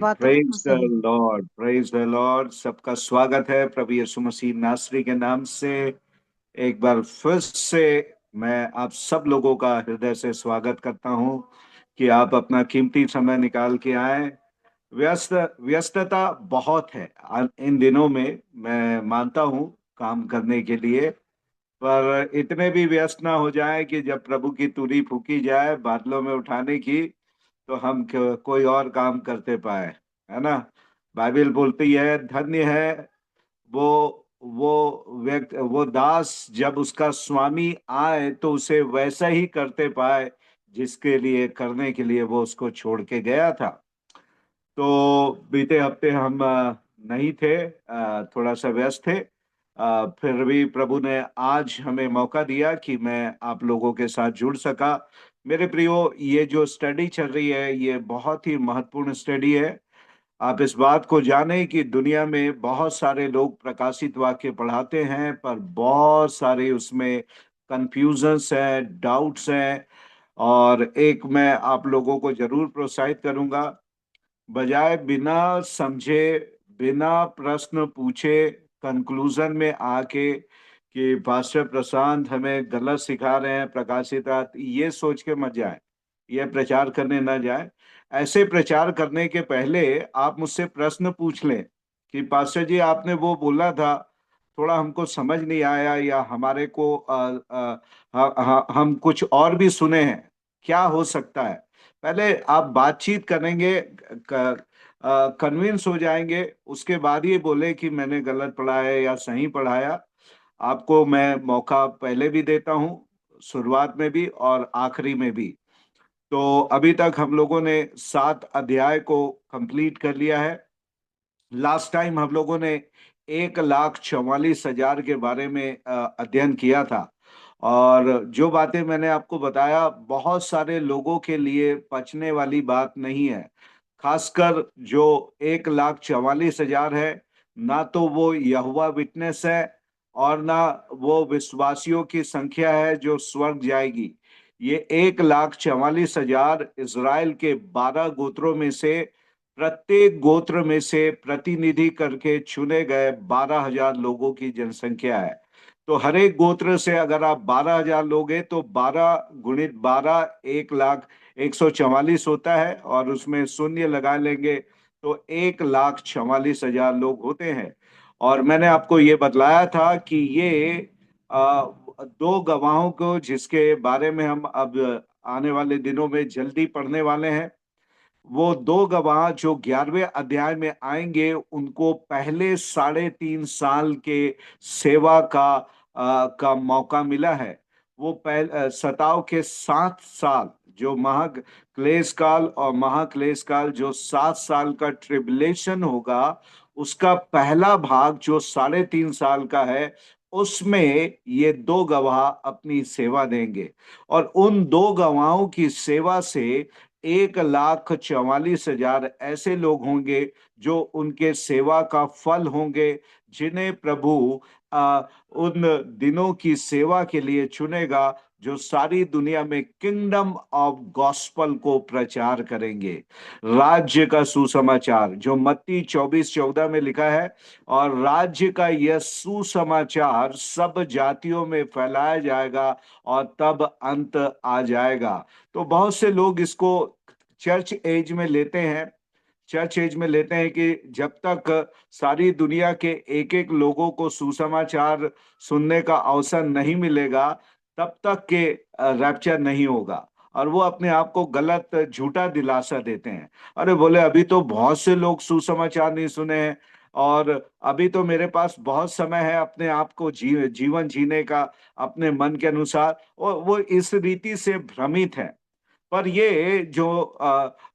बातों praise the सही। Lord, praise the Lord. सबका स्वागत है प्रभु यीशु मसीह नासरी के नाम से। एक बार फिर से मैं आप सब लोगों का हृदय से स्वागत करता हूं कि आप अपना कीमती समय निकाल के आए। व्यस्त व्यस्तता बहुत है इन दिनों में, मैं मानता हूं, काम करने के लिए। पर इतने भी व्यस्त ना हो जाए कि जब प्रभु की तुरही फूकी जाए बादलों में उठाने की, तो हम कोई और काम करते पाए, है ना। बाइबल बोलती है, धन्य है वो वो दास जब उसका स्वामी आए तो उसे वैसा ही करते पाए जिसके लिए करने के लिए वो उसको छोड़ के गया था। तो बीते हफ्ते हम नहीं थे, थोड़ा सा व्यस्त थे। फिर भी प्रभु ने आज हमें मौका दिया कि मैं आप लोगों के साथ जुड़ सका। मेरे प्रियो, ये जो स्टडी चल रही है ये बहुत ही महत्वपूर्ण स्टडी है। आप इस बात को जानें कि दुनिया में बहुत सारे लोग प्रकाशित वाक्य पढ़ाते हैं, पर बहुत सारे उसमें कंफ्यूजन्स है, डाउट्स हैं। और एक मैं आप लोगों को जरूर प्रोत्साहित करूंगा, बजाय बिना समझे, बिना प्रश्न पूछे कंक्लूजन में आके कि पास्टर प्रशांत हमें गलत सिखा रहे हैं, प्रकाशित ये सोच के मत जाए, ये प्रचार करने ना जाए। ऐसे प्रचार करने के पहले आप मुझसे प्रश्न पूछ लें कि पास्टर जी आपने वो बोला था, थोड़ा हमको समझ नहीं आया, या हमारे को हम कुछ और भी सुने हैं, क्या हो सकता है। पहले आप बातचीत करेंगे, कन्विंस हो जाएंगे, उसके बाद ये बोले कि मैंने गलत पढ़ा है या सही पढ़ाया। आपको मैं मौका पहले भी देता हूँ, शुरुआत में भी और आखिरी में भी। तो अभी तक हम लोगों ने 7 अध्याय को कंप्लीट कर लिया है। लास्ट टाइम हम लोगों ने 1,44,000 के बारे में अध्ययन किया था। और जो बातें मैंने आपको बताया बहुत सारे लोगों के लिए पचने वाली बात नहीं है। खासकर जो 1,44,000 है, ना तो वो यहोवा विटनेस है और ना वो विश्वासियों की संख्या है जो स्वर्ग जाएगी। ये 1,44,000 इज़राइल के 12 गोत्रों में से प्रत्येक गोत्र में से प्रतिनिधि करके चुने गए 12,000 लोगों की जनसंख्या है। तो हर एक गोत्र से अगर आप 12,000 लोगे तो 12 गुणित 12 1,01,44 होता है, और उसमें शून्य लगा लेंगे तो 1,44,000 लोग होते हैं। और मैंने आपको ये बतलाया था कि ये आ, दो गवाहों को जिसके बारे में हम अब आने वाले दिनों में जल्दी पढ़ने वाले हैं, वो दो गवाह जो 11वें अध्याय में आएंगे, उनको पहले 3.5 साल के सेवा का मौका मिला है। वो पहले सताव के 7 साल, जो महाक्लेश काल और महाक्लेश काल, जो 7 साल का ट्रिबुलेशन होगा, उसका पहला भाग जो 3.5 साल का है, उसमें ये दो गवाह अपनी सेवा देंगे। और उन दो गवाहों की सेवा से 1,44,000 ऐसे लोग होंगे जो उनके सेवा का फल होंगे, जिन्हें प्रभु उन दिनों की सेवा के लिए चुनेगा, जो सारी दुनिया में किंगडम ऑफ गॉस्पल को प्रचार करेंगे। राज्य का सुसमाचार जो मत्ती 24:14 में लिखा है, और राज्य का यह सुसमाचार सब जातियों में फैलाया जाएगा और तब अंत आ जाएगा। तो बहुत से लोग इसको चर्च एज में लेते हैं, चर्च एज में लेते हैं कि जब तक सारी दुनिया के एक एक लोगों को सुसमाचार सुनने का अवसर नहीं मिलेगा, तब तक के रैप्चर नहीं होगा। और वो अपने आप को गलत झूठा दिलासा देते हैं। अरे बोले, अभी तो बहुत से लोग सुसमाचार नहीं सुने हैं, और अभी तो मेरे पास बहुत समय है अपने आप को जीवन जीने का अपने मन के अनुसार। और वो इस रीति से भ्रमित है। पर ये जो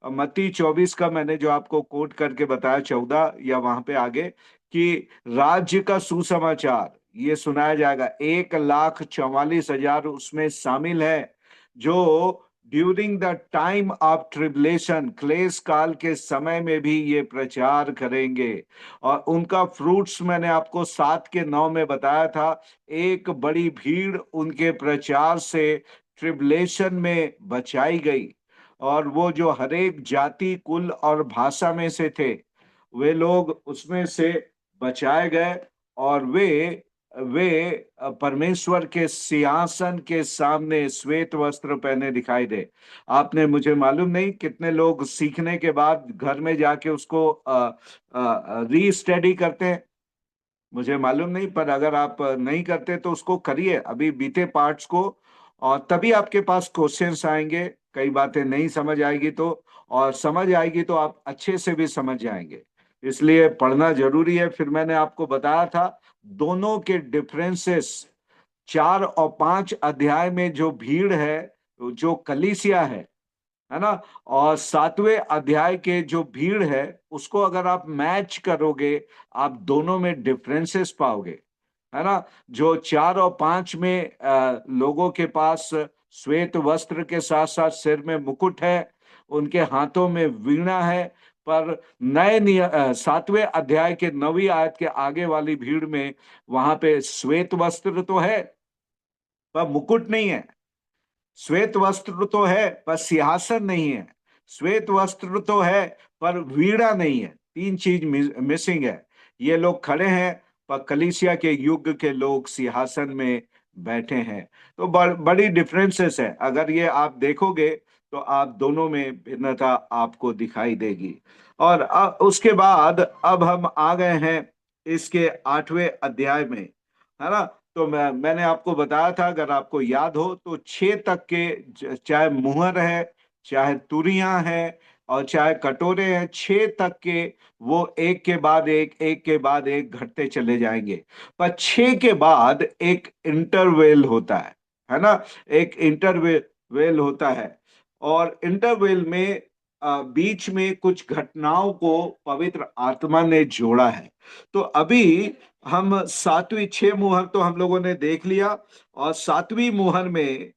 मत्ती 24 का मैंने जो आपको कोट करके बताया, 14 या वहां पे आगे, कि राज्य का सुसमाचार ये सुनाया जाएगा, 1,44,000 उसमें शामिल है, जो during the time of tribulation, क्लेश काल के समय में भी ये प्रचार करेंगे। और उनका फ्रूट्स मैंने आपको 7 के 9 में बताया था। एक बड़ी भीड़ उनके प्रचार से ट्रिबुलेशन में बचाई गई। और वो जो हरेक जाति कुल और भाषा में से थे, वे लोग उसमें से बचाए गए, और वे परमेश्वर के सिंहासन के सामने श्वेत वस्त्र पहने दिखाई दे। आपने, मुझे मालूम नहीं कितने लोग सीखने के बाद घर में जाके उसको री स्टडी करते हैं, मुझे मालूम नहीं, पर अगर आप नहीं करते तो उसको करिए अभी बीते पार्ट्स को, और तभी आपके पास क्वेश्चंस आएंगे। कई बातें नहीं समझ आएगी तो, और समझ आएगी तो आप अच्छे से भी समझ जाएंगे। इसलिए पढ़ना जरूरी है। फिर मैंने आपको बताया था दोनों के डिफरेंसेस। 4 और 5 अध्याय में जो भीड़ है, जो कलीसिया है ना, और 7वें अध्याय के जो भीड़ है, उसको अगर आप मैच करोगे, आप दोनों में डिफरेंसेस पाओगे, है ना। जो 4 और 5 में लोगों के पास श्वेत वस्त्र के साथ साथ सिर में मुकुट है, उनके हाथों में वीणा है, पर 7वें अध्याय के 9वीं आयत के आगे वाली भीड़ में वहां पे श्वेत वस्त्र तो है पर मुकुट नहीं है। श्वेत वस्त्र तो है पर सिंहासन नहीं है। श्वेत वस्त्र तो है पर वीणा नहीं है। 3 चीज मिसिंग है। ये लोग खड़े हैं पर कलीसिया के युग के लोग सिंहासन में बैठे हैं। तो बड़ी डिफरेंसेस है। अगर ये आप देखोगे तो आप दोनों में भिन्नता आपको दिखाई देगी। और उसके बाद अब हम आ गए हैं इसके 8वें अध्याय में, है ना। तो मैंने आपको बताया था, अगर आपको याद हो तो 6 तक के, चाहे मुहर है, चाहे तुरियां हैं, और चाहे कटोरे हैं, 6 तक के वो एक के बाद एक के बाद एक घटते चले जाएंगे। पर 6 के बाद एक इंटरवेल होता है ना। एक इंटरवेल होता है, और इंटरवेल में बीच में कुछ घटनाओं को पवित्र आत्मा ने जोड़ा है। तो अभी हम 6 मुहर तो हम लोगों ने देख लिया, और 7वीं मुहर में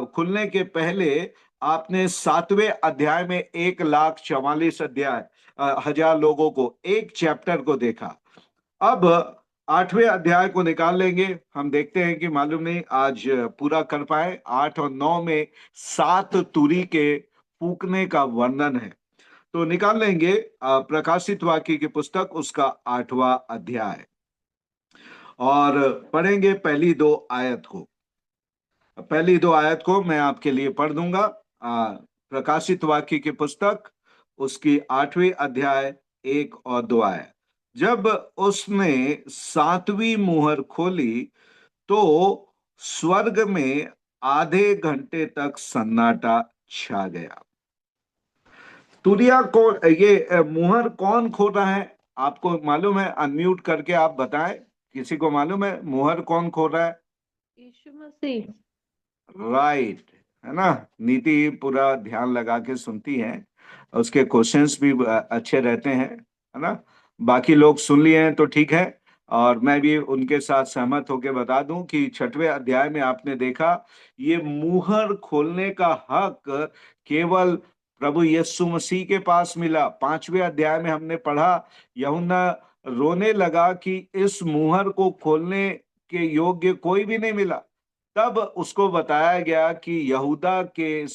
खुलने के पहले आपने 7वें अध्याय में 1,44,000 लोगों को, एक चैप्टर को देखा। अब 8वें अध्याय को निकाल लेंगे। हम देखते हैं कि मालूम नहीं आज पूरा कर पाए। 8 और 9 में 7 तुरी के फूकने का वर्णन है। तो निकाल लेंगे प्रकाशित वाक्य की पुस्तक, उसका 8वां अध्याय, और पढ़ेंगे पहली 2 आयत को। पहली 2 आयत को मैं आपके लिए पढ़ दूंगा। प्रकाशित वाक्य की पुस्तक, उसकी 8वें अध्याय, 1 और 2 आयत। जब उसने 7वीं मुहर खोली तो स्वर्ग में आधे घंटे तक सन्नाटा छा गया। तुरिया को, ये मुहर कौन खोल रहा है? आपको मालूम है? अनम्यूट करके आप बताएं, किसी को मालूम है मुहर कौन खोल रहा है? यीशु मसीह। राइट, है ना। नीति पूरा ध्यान लगा के सुनती है, उसके क्वेश्चंस भी अच्छे रहते हैं, है ना। बाकी लोग सुन लिए हैं तो ठीक है। और मैं भी उनके साथ सहमत होकर बता दूं कि 6वें अध्याय में आपने देखा, ये मुहर खोलने का हक केवल प्रभु यीशु मसीह के पास मिला। 5वें अध्याय में हमने पढ़ा, यूहन्ना रोने लगा कि इस मुहर को खोलने के योग्य कोई भी नहीं मिला। तब उसको बताया गया कि यहूदा के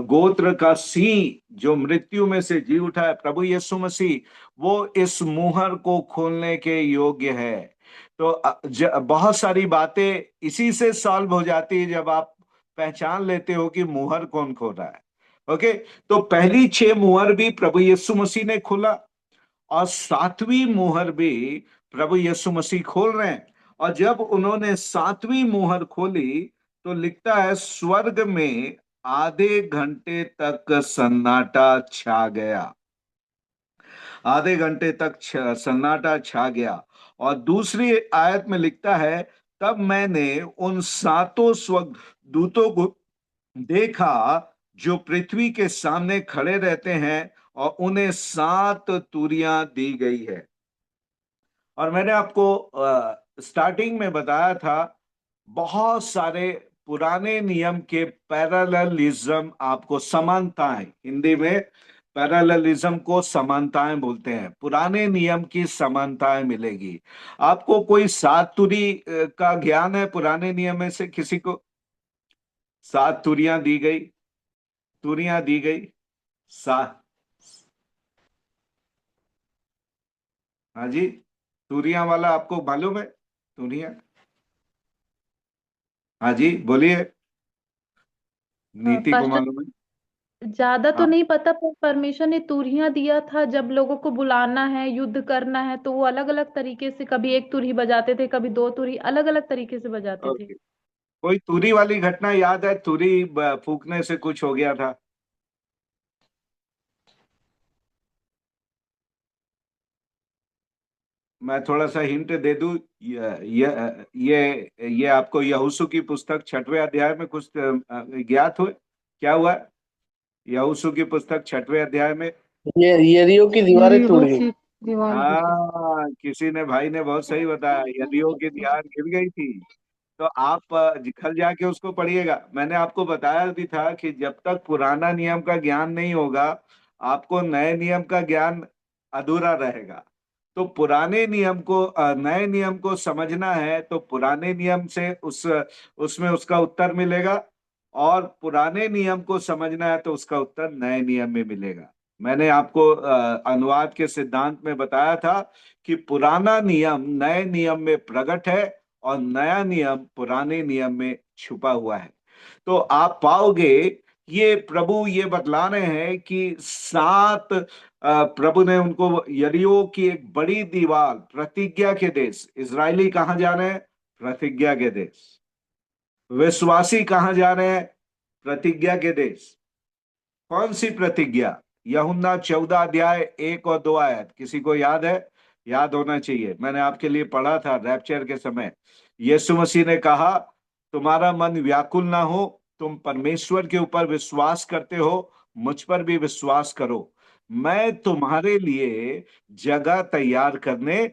गोत्र का सिंह जो मृत्यु में से जी उठा है, प्रभु यीशु मसीह, वो इस मुहर को खोलने के योग्य है। तो बहुत सारी बातें इसी से सॉल्व हो जाती है जब आप पहचान लेते हो कि मुहर कौन खोल रहा है। ओके। तो पहली 6 मुहर भी प्रभु यीशु मसीह ने खोला, और 7वीं मुहर भी प्रभु यीशु मसीह खोल रहे हैं। और जब उन्होंने 7वीं मुहर खोली तो लिखता है स्वर्ग में आधे घंटे तक सन्नाटा छा गया। आधे घंटे तक सन्नाटा छा गया। और दूसरी आयत में लिखता है, तब मैंने उन 7 स्वर्गदूतों को देखा जो पृथ्वी के सामने खड़े रहते हैं, और उन्हें 7 तुरियां दी गई है। और मैंने आपको स्टार्टिंग में बताया था, बहुत सारे पुराने नियम के पैरेललिज्म, आपको समानताएं, हिंदी में पैरेललिज्म को समानताएं बोलते हैं। पुराने नियम की समानताएं मिलेगी आपको। कोई 7 तुरी का ज्ञान है पुराने नियम में से किसी को? 7 तुरियां दी गई, तुरियां दी गई। सा हाँ जी, तुरियां वाला आपको मालूम है? तुरियां, हाँ जी बोलिए। नीति को पास्टर, मालूम है? ज्यादा तो हाँ। नहीं पता, पर परमेश्वर ने तुरहियां दिया था जब लोगों को बुलाना है, युद्ध करना है, तो वो अलग अलग तरीके से, कभी एक तुरही बजाते थे, कभी दो तुरही, अलग अलग तरीके से बजाते थे। ओके। कोई तुरी वाली घटना याद है? तुरी फूकने से कुछ हो गया था। मैं थोड़ा सा हिंट दे दूं। ये आपको यहोशू की पुस्तक 6वें अध्याय में कुछ ज्ञात हो क्या हुआ है? यहोशू की पुस्तक 6वें अध्याय में। ये यरीहो की दीवारें यरीहो टूट गई। की दीवार गिर गई। हाँ, किसी ने, भाई ने बहुत सही बताया, यरीहो की दीवार गिर गई थी। तो आप कल जाके उसको पढ़िएगा। मैंने आपको बताया भी था कि जब तक पुराना नियम का ज्ञान नहीं होगा, आपको नए नियम का ज्ञान अधूरा रहेगा। तो पुराने नियम को, नए नियम को समझना है तो पुराने नियम से उसमें उसका उत्तर मिलेगा, और पुराने नियम को समझना है तो उसका उत्तर नए नियम में मिलेगा। मैंने आपको अनुवाद के सिद्धांत में बताया था कि पुराना नियम नए नियम में प्रकट है, और नया नियम पुराने नियम में छुपा हुआ है। तो आप पाओगे, ये प्रभु ये बतला रहे हैं कि प्रभु ने उनको यरीहो की एक बड़ी दीवार, प्रतिज्ञा के देश, इजरायली कहाँ जा रहे हैं? प्रतिज्ञा के देश। विश्वासी कहाँ जा रहे हैं? प्रतिज्ञा के देश। कौन सी प्रतिज्ञा? यूहन्ना 14 अध्याय 1 और 2 आयत, किसी को याद है? याद होना चाहिए, मैंने आपके लिए पढ़ा था रैप्चर के समय। यीशु मसीह ने कहा, तुम्हारा मन व्याकुल ना हो, तुम परमेश्वर के ऊपर विश्वास करते हो, मुझ पर भी विश्वास करो। मैं तुम्हारे लिए जगह तैयार करने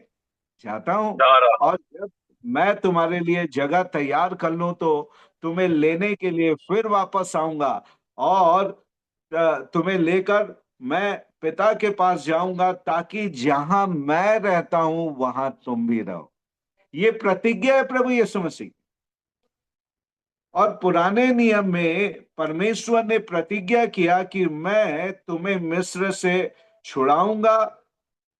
जाता हूं, जा रहा। और जब मैं तुम्हारे लिए जगह तैयार कर लूं तो तुम्हें लेने के लिए फिर वापस आऊंगा, और तुम्हें लेकर मैं पिता के पास जाऊंगा, ताकि जहां मैं रहता हूं वहां तुम भी रहो। ये प्रतिज्ञा है प्रभु यीशु मसीह। और पुराने नियम में परमेश्वर ने प्रतिज्ञा किया कि मैं तुम्हें मिस्र से छुड़ाऊंगा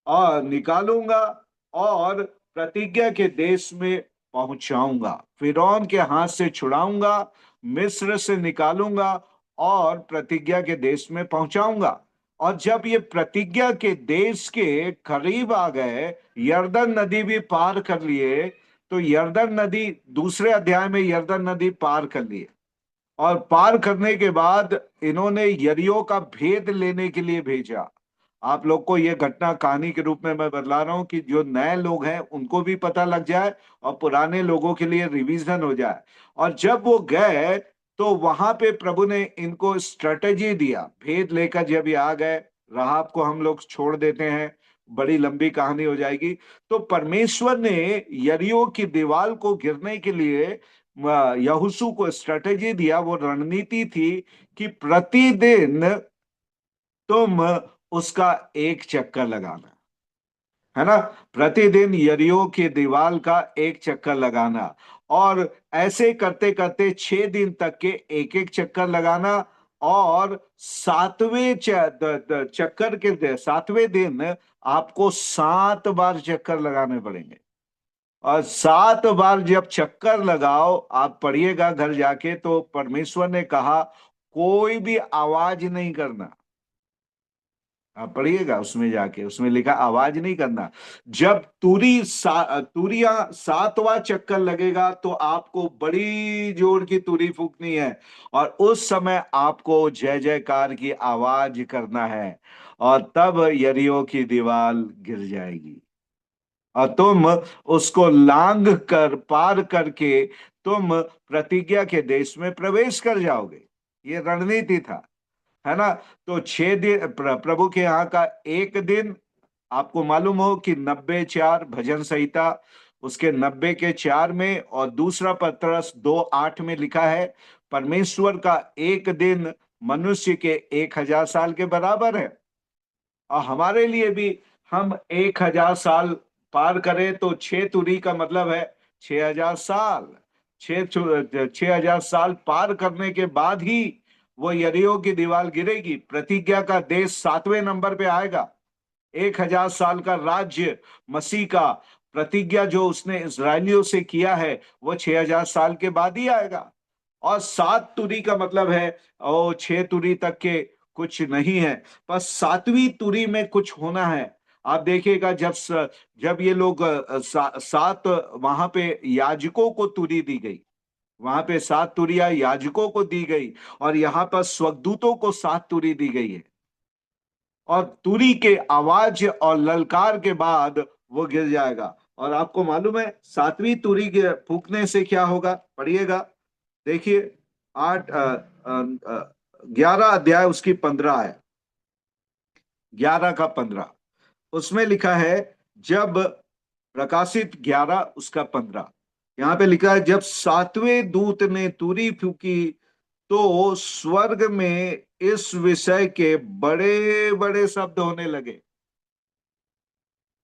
और निकालूंगा, और प्रतिज्ञा के देश में पहुंचाऊंगा, फिरौन के हाथ से छुड़ाऊंगा, मिस्र से निकालूंगा, और प्रतिज्ञा के देश में पहुंचाऊंगा। और जब ये प्रतिज्ञा के देश के करीब आ गए, यरदन नदी भी पार कर लिए, तो यरदन नदी, दूसरे अध्याय में यरदन नदी पार कर लिए, और पार करने के बाद इन्होंने यरीहो का भेद लेने के लिए भेजा। आप लोग को यह घटना कहानी के रूप में मैं बतला रहा हूं कि जो नए लोग हैं उनको भी पता लग जाए, और पुराने लोगों के लिए रिवीजन हो जाए। और जब वो गए तो वहां पे प्रभु ने इनको स्ट्रेटेजी दिया, भेद लेकर जब ये आ गए। राहाब को हम लोग छोड़ देते हैं, बड़ी लंबी कहानी हो जाएगी। तो परमेश्वर ने यरीहो की दीवार को गिरने के लिए यहोशू को स्ट्रेटेजी दिया। वो रणनीति थी कि प्रतिदिन तुम उसका एक चक्कर लगाना, है ना? प्रतिदिन यरीहो की दीवार का एक चक्कर लगाना, और ऐसे करते करते 6 दिन तक के एक एक चक्कर लगाना, और चक्कर के 7वें दिन आपको 7 बार चक्कर लगाने पड़ेंगे। और 7 बार जब चक्कर लगाओ, आप पढ़िएगा घर जाके, तो परमेश्वर ने कहा कोई भी आवाज नहीं करना। आप पढ़िएगा उसमें जाके, उसमें लिखा आवाज नहीं करना। जब तुरिया 7वां चक्कर लगेगा तो आपको बड़ी जोर की तुरी फूकनी है, और उस समय आपको जय जयकार की आवाज करना है, और तब यरीहो की दीवार गिर जाएगी, और तुम उसको लांग कर, पार करके तुम प्रतिज्ञा के देश में प्रवेश कर जाओगे। ये रणनीति था, है ना? तो 6 दिन प्रभु के यहाँ का एक दिन, आपको मालूम हो कि 94 भजन संहिता, उसके 90 के 4 में, और दूसरा पत्रस 2:8 में लिखा है, परमेश्वर का एक दिन मनुष्य के 1000 साल के बराबर है। और हमारे लिए भी, हम 1000 साल पार करें तो 6 तुरी का मतलब है 6000 साल। 6000 साल पार करने के बाद ही वो यरीहो की दीवार गिरेगी, प्रतिज्ञा का देश 7वें नंबर पे आएगा। 1000 साल का राज्य मसीह का, प्रतिज्ञा जो उसने इजरायलियों से किया है वो 6000 साल के बाद ही आएगा। और 7 तुरी का मतलब है ओ 6 तुरी तक के कुछ नहीं है, बस 7वीं तुरी में कुछ होना है। आप देखिएगा जब ये लोग 7 वहां पे याजकों को तुरी दी गई, वहां पे 7 तुरियां याजकों को दी गई, और यहां पर स्वर्गदूतों को 7 तुरी दी गई है। और तुरी के आवाज और ललकार के बाद वो गिर जाएगा। और आपको मालूम है 7वीं तुरी के फूकने से क्या होगा, पढ़िएगा, देखिए 11 अध्याय उसकी 15 है, 11 का 15, उसमें लिखा है, जब प्रकाशित 11 उसका 15, यहां पे लिखा है, जब 7वें दूत ने तुरी फूकी तो स्वर्ग में इस विषय के बड़े बड़े शब्द होने लगे।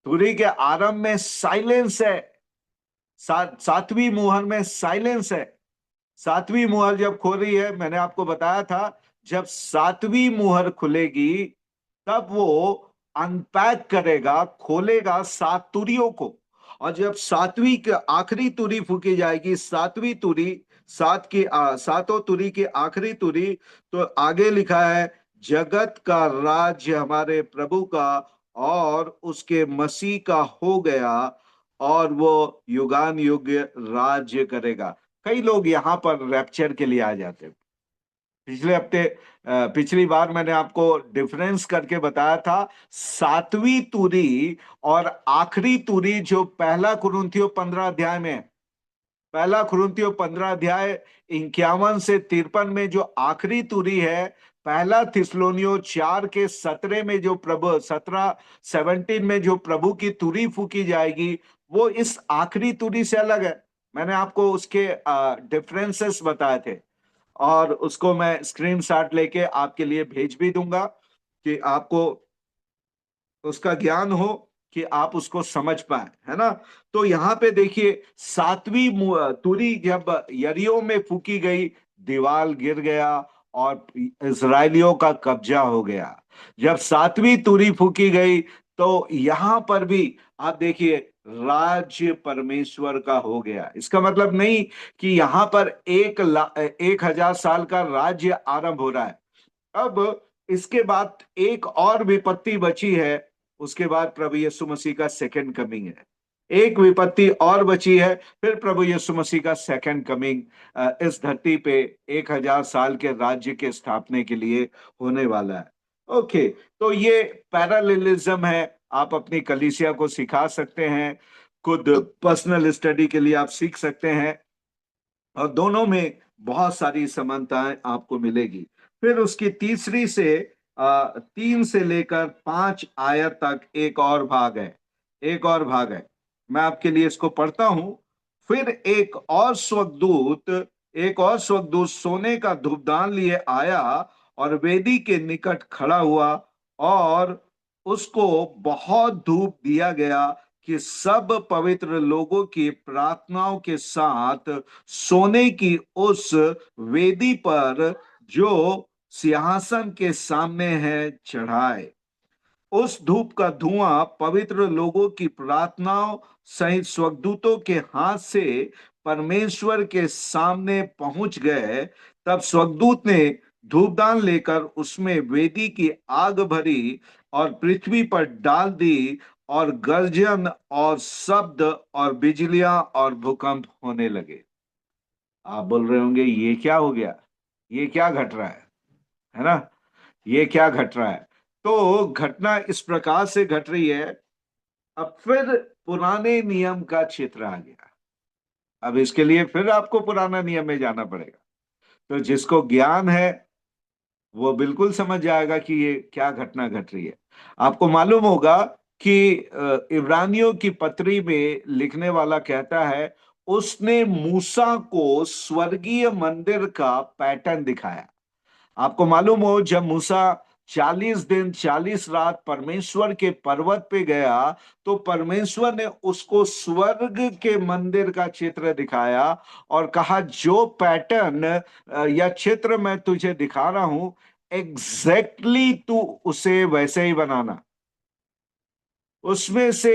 तुरी के आरंभ में साइलेंस है, 7वीं मुहर में साइलेंस है। 7वीं मुहर जब खो रही है, मैंने आपको बताया था, जब 7वीं मुहर खुलेगी तब वो अनपैक करेगा, खोलेगा 7 तुरियों को। और जब 7वीं की आखिरी तुरी फूकी जाएगी, 7वीं तुरी, 7 तुरी की आखिरी तुरी, तो आगे लिखा है, जगत का राज्य हमारे प्रभु का और उसके मसीह का हो गया, और वो युगान युग राज्य करेगा। कई लोग यहाँ पर रैप्चर के लिए आ जाते हैं। पिछले हफ्ते पिछली बार मैंने आपको डिफरेंस करके बताया था, 7वीं तुरी और आखिरी तुरी जो पहला कुरिन्थियों 15 अध्याय में है। पहला कुरिन्थियों 15 अध्याय 51 से 53 में जो आखिरी तुरी है, पहला थिस्सलुनीयों 4 के 17 में जो प्रभु 17 में जो प्रभु की तुरी फूकी जाएगी, वो इस आखिरी तुरी से अलग है। मैंने आपको उसके डिफरेंसेस बताए थे, और उसको मैं स्क्रीनशॉट लेके आपके लिए भेज भी दूंगा कि आपको उसका ज्ञान हो, कि आप उसको समझ पाए, है ना। तो यहाँ पे देखिए, 7वीं तुरी जब यरीहो में फूकी गई, दीवार गिर गया और इजरायलियों का कब्जा हो गया। जब 7वीं तुरी फूकी गई तो यहां पर भी आप देखिए, राज्य परमेश्वर का हो गया। इसका मतलब नहीं कि यहां पर 1000 साल का राज्य आरंभ हो रहा है। अब इसके बाद एक और विपत्ति बची है, उसके बाद प्रभु यीशु मसीह का सेकंड कमिंग है। एक विपत्ति और बची है, फिर प्रभु यीशु मसीह का सेकंड कमिंग इस धरती पे 1000 साल के राज्य के स्थापने के लिए होने वाला है। ओके, तो ये पैरालेलिज्म है, आप अपनी कलीसिया को सिखा सकते हैं, खुद पर्सनल स्टडी के लिए आप सीख सकते हैं, और दोनों में बहुत सारी समानताएं आपको मिलेगी। फिर उसकी तीसरी से 3 से लेकर 5 आयत तक एक और भाग है, एक और भाग है। मैं आपके लिए इसको पढ़ता हूं। फिर एक और स्वर्गदूत सोने का धूपदान लिए आया और वेदी के निकट खड़ा हुआ, और उसको बहुत धूप दिया गया कि सब पवित्र लोगों की प्रार्थनाओं के साथ सोने की उस वेदी पर जो सिंहासन के सामने है चढ़ाए। उस धूप का धुआं पवित्र लोगों की प्रार्थनाओं सहित स्वर्गदूतों के हाथ से परमेश्वर के सामने पहुंच गए। तब स्वर्गदूत ने धूपदान लेकर उसमें वेदी की आग भरी और पृथ्वी पर डाल दी, और गर्जन और शब्द और बिजलियां और भूकंप होने लगे। आप बोल रहे होंगे, ये क्या हो गया, ये क्या घट रहा है ना, ये क्या घट रहा है। तो घटना इस प्रकार से घट रही है। अब फिर पुराने नियम का चित्र आ गया। अब इसके लिए फिर आपको पुराना नियम में जाना पड़ेगा। तो जिसको ज्ञान है वो बिल्कुल समझ जाएगा कि ये क्या घटना घट रही है। आपको मालूम होगा कि इब्रानियों की पत्री में लिखने वाला कहता है, उसने मूसा को स्वर्गीय मंदिर का पैटर्न दिखाया। आपको मालूम हो, जब मूसा 40 दिन 40 रात परमेश्वर के पर्वत पे गया, तो परमेश्वर ने उसको स्वर्ग के मंदिर का चित्र दिखाया और कहा जो पैटर्न या चित्र मैं तुझे दिखा रहा हूं, एग्जैक्टली तू उसे वैसे ही बनाना। उसमें से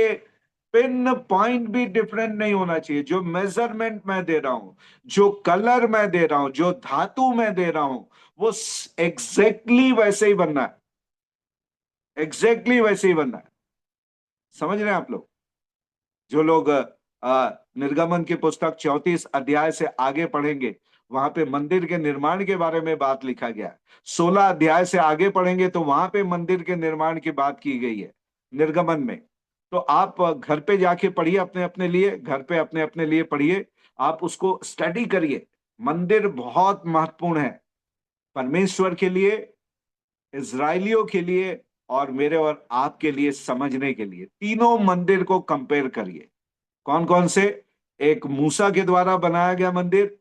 पिन पॉइंट भी डिफरेंट नहीं होना चाहिए। जो मेजरमेंट मैं दे रहा हूं, जो कलर मैं दे रहा हूं, जो धातु मैं दे रहा हूं, वो एग्जैक्टली वैसे ही बनना है। एग्जैक्टली वैसे ही बनना है। समझ रहे हैं आप लोग? जो लोग निर्गमन की पुस्तक 34 अध्याय से आगे पढ़ेंगे, वहां पे मंदिर के निर्माण के बारे में बात लिखा गया है। 16 अध्याय से आगे पढ़ेंगे तो वहां पे मंदिर के निर्माण की बात की गई है निर्गमन में। तो आप घर पे जाके पढ़िए, अपने अपने लिए घर पे अपने अपने लिए पढ़िए, आप उसको स्टडी करिए। मंदिर बहुत महत्वपूर्ण है परमेश्वर के लिए, इजरायलियों के लिए और मेरे और आपके लिए समझने के लिए। तीनों मंदिर को कंपेयर करिए। कौन कौन से? एक मूसा के द्वारा बनाया गया मंदिर,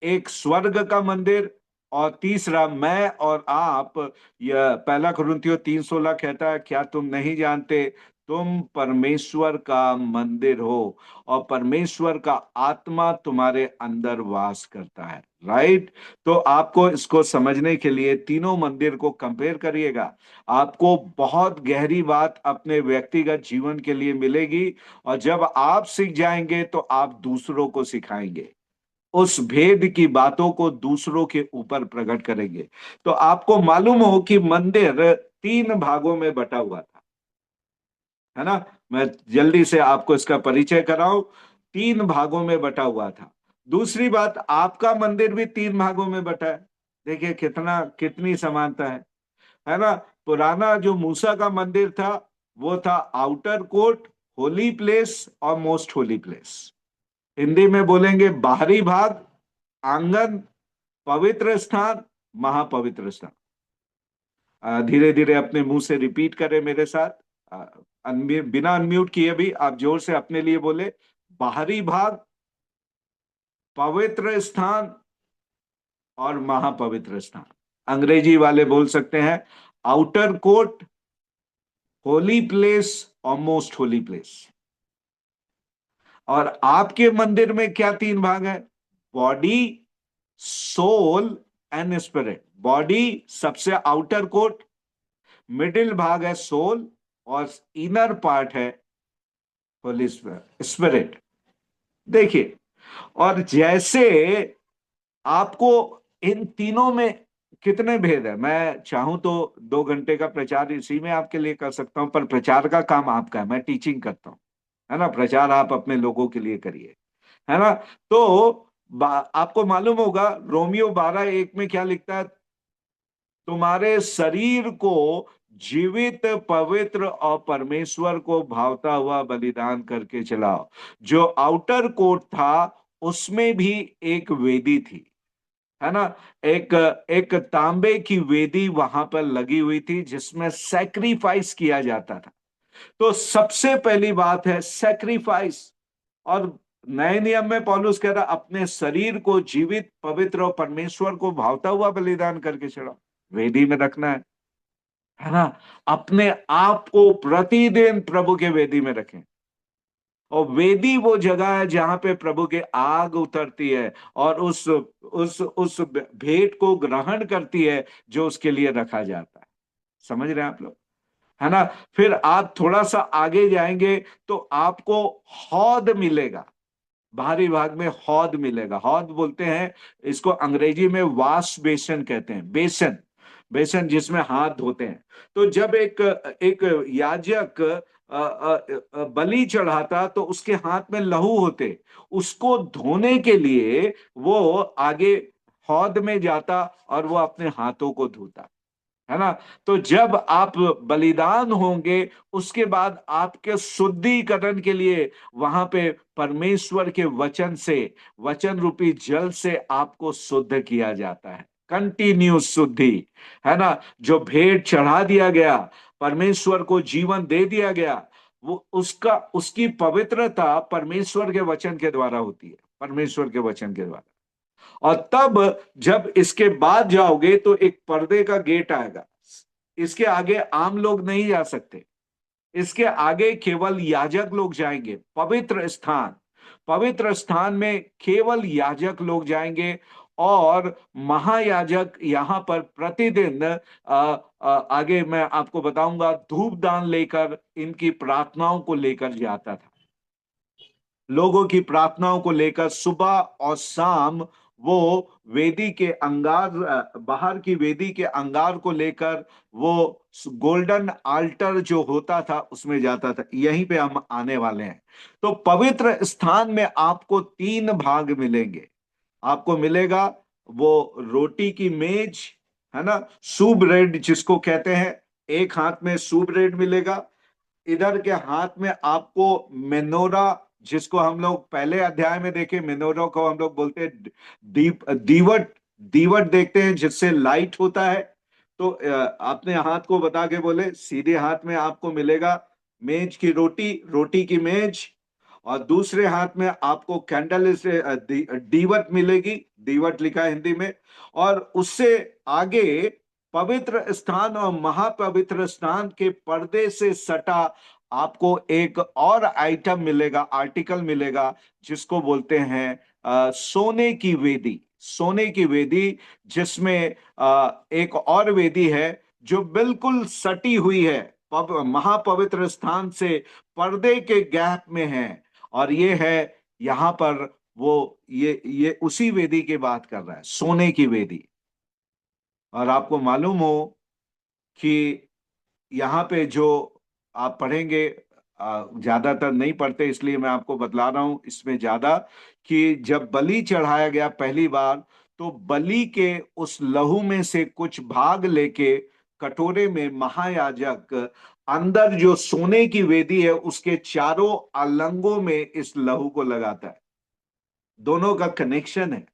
एक स्वर्ग का मंदिर, और तीसरा मैं और आप। यह पहला कुरिन्थियों 3:16 कहता है, क्या तुम नहीं जानते तुम परमेश्वर का मंदिर हो और परमेश्वर का आत्मा तुम्हारे अंदर वास करता है। राइट? तो आपको इसको समझने के लिए तीनों मंदिर को कंपेयर करिएगा। आपको बहुत गहरी बात अपने व्यक्तिगत जीवन के लिए मिलेगी, और जब आप सीख जाएंगे तो आप दूसरों को सिखाएंगे, उस भेद की बातों को दूसरों के ऊपर प्रकट करेंगे। तो आपको मालूम हो कि मंदिर 3 भागों में बटा हुआ था, है ना? मैं जल्दी से आपको इसका परिचय कराऊं। 3 भागों में बटा हुआ था। दूसरी बात, आपका मंदिर भी 3 भागों में बटा है। देखिए कितना कितनी समानता है ना? पुराना जो मूसा का मंदिर था, वो था आउटर कोर्ट, होली प्लेस और मोस्ट होली प्लेस। हिंदी में बोलेंगे बाहरी भाग, आंगन, पवित्र स्थान, महापवित्र स्थान। धीरे धीरे अपने मुंह से रिपीट करें मेरे साथ। बिना अनम्यूट किए भी आप जोर से अपने लिए बोले, बाहरी भाग, पवित्र स्थान और महापवित्र स्थान। अंग्रेजी वाले बोल सकते हैं आउटर कोर्ट, होली प्लेस और मोस्ट होली प्लेस। और आपके मंदिर में क्या 3 भाग है? Body, soul and spirit. Body सबसे आउटर कोर्ट, मिडिल भाग है सोल, और इनर पार्ट है होली स्पिरिट। देखिए, और जैसे आपको इन तीनों में कितने भेद है, मैं चाहूं तो 2 घंटे का प्रचार इसी में आपके लिए कर सकता हूं, पर प्रचार का काम आपका है, मैं टीचिंग करता हूं, है ना? प्रचार आप अपने लोगों के लिए करिए, है ना? तो आपको मालूम होगा रोमियो 12:1 में क्या लिखता है? तुम्हारे शरीर को जीवित, पवित्र और परमेश्वर को भावता हुआ बलिदान करके चलाओ। जो आउटर कोर्ट था उसमें भी एक वेदी थी, है ना? एक एक तांबे की वेदी वहां पर लगी हुई थी जिसमें सैक्रिफाइस किया जाता था। तो सबसे पहली बात है सैक्रिफाइस। और नए नियम में पौलुस कह रहा अपने शरीर को जीवित, पवित्र और परमेश्वर को भावता हुआ बलिदान करके चढ़ाओ। वेदी में रखना है ना? अपने आप को प्रतिदिन प्रभु के वेदी में रखें। और वेदी वो जगह है जहां पे प्रभु की आग उतरती है और उस भेंट को ग्रहण करती है जो उसके लिए रखा जाता है। समझ रहे हैं आप लोग? है ना? फिर आप थोड़ा सा आगे जाएंगे तो आपको हौद मिलेगा। बाहरी भाग में हौद मिलेगा। हौद बोलते हैं इसको, अंग्रेजी में वाश बेसन कहते हैं। बेसन, बेसन जिसमें हाथ धोते हैं। तो जब एक एक याजक बलि चढ़ाता तो उसके हाथ में लहू होते, उसको धोने के लिए वो आगे हौद में जाता और वो अपने हाथों को धोता, है ना? तो जब आप बलिदान होंगे उसके बाद आपके शुद्धिकरण के लिए वहां पे परमेश्वर के वचन से, वचन रूपी जल से आपको शुद्ध किया जाता है। कंटिन्यूस शुद्धि, है ना? जो भेंट चढ़ा दिया गया, परमेश्वर को जीवन दे दिया गया, वो उसका उसकी पवित्रता परमेश्वर के वचन के द्वारा होती है, परमेश्वर के वचन के द्वारा। और तब जब इसके बाद जाओगे तो एक पर्दे का गेट आएगा। इसके आगे आम लोग नहीं जा सकते। इसके आगे केवल याजक लोग जाएंगे। पवित्र स्थान में केवल याजक लोग जाएंगे। और महायाजक यहां पर प्रतिदिन आगे मैं आपको बताऊंगा, धूप दान लेकर इनकी प्रार्थनाओं को लेकर जाता था। लोगों की प्रार्थनाओं को लेकर सुबह और शाम वो वेदी के अंगार, बाहर की वेदी के अंगार को लेकर वो गोल्डन आल्टर जो होता था उसमें जाता था। यहीं पे हम आने वाले हैं। तो पवित्र स्थान में आपको तीन भाग मिलेंगे। आपको मिलेगा वो रोटी की मेज, है ना, सूप ब्रेड जिसको कहते हैं। एक हाथ में सूप ब्रेड मिलेगा, इधर के हाथ में आपको मेनोरा, जिसको हम लोग पहले अध्याय में देखे, मेनोरा को हम लोग बोलते हैं दीवट। दीवट देखते हैं जिससे लाइट होता है। तो अपने हाथ को बता के बोले, सीधे हाथ में आपको मिलेगा मेज की रोटी, रोटी की मेज। और दूसरे हाथ में आपको कैंडल से दीवट मिलेगी, दीवट लिखा है हिंदी में। और उससे आगे पवित्र स्थान और महापवित्र स्थान के पर्दे से सटा आपको एक और आइटम मिलेगा, आर्टिकल मिलेगा, जिसको बोलते हैं सोने की वेदी। सोने की वेदी, जिसमें एक और वेदी है जो बिल्कुल सटी हुई है, महापवित्र स्थान से पर्दे के गैप में है। और ये है यहां पर वो, ये उसी वेदी की बात कर रहा है, सोने की वेदी। और आपको मालूम हो कि यहाँ पे जो आप पढ़ेंगे, ज्यादातर नहीं पढ़ते इसलिए मैं आपको बतला रहा हूं इसमें ज्यादा, कि जब बलि चढ़ाया गया पहली बार, तो बलि के उस लहू में से कुछ भाग लेके कटोरे में महायाजक अंदर जो सोने की वेदी है उसके चारों अलंगों में इस लहू को लगाता है। दोनों का कनेक्शन है।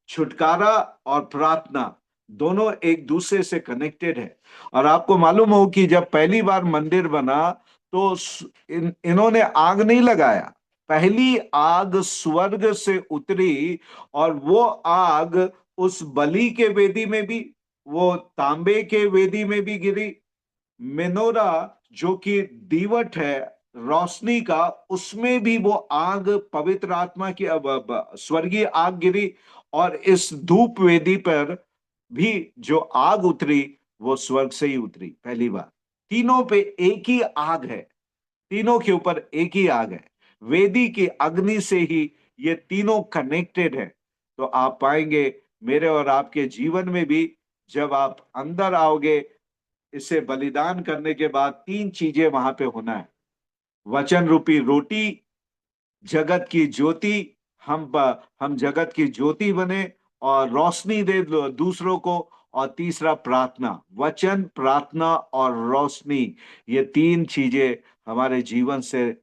छुटकारा और प्रार्थना दोनों एक दूसरे से कनेक्टेड है। और आपको मालूम हो कि जब पहली बार मंदिर बना तो इन्होंने आग नहीं लगाया। पहली आग स्वर्ग से उतरी, और वो आग उस बलि के वेदी में भी, वो तांबे के वेदी में भी गिरी। मेनोरा जो कि दीवट है रोशनी का, उसमें भी वो आग, पवित्र आत्मा की स्वर्गीय आग गिरी। और इस धूप वेदी पर भी जो आग उतरी वो स्वर्ग से ही उतरी पहली बार। तीनों पे एक ही आग है, तीनों के ऊपर एक ही आग है। वेदी की अग्नि से ही ये तीनों कनेक्टेड है। तो आप पाएंगे मेरे और आपके जीवन में भी, जब आप अंदर आओगे इसे बलिदान करने के बाद, तीन चीजें वहां पे होना है। वचन रूपी रोटी, जगत की ज्योति, हम जगत की ज्योति बने और रोशनी दे दूसरों को। और तीसरा प्रार्थना, वचन, प्रार्थना और रोशनी, ये तीन चीजें हमारे जीवन से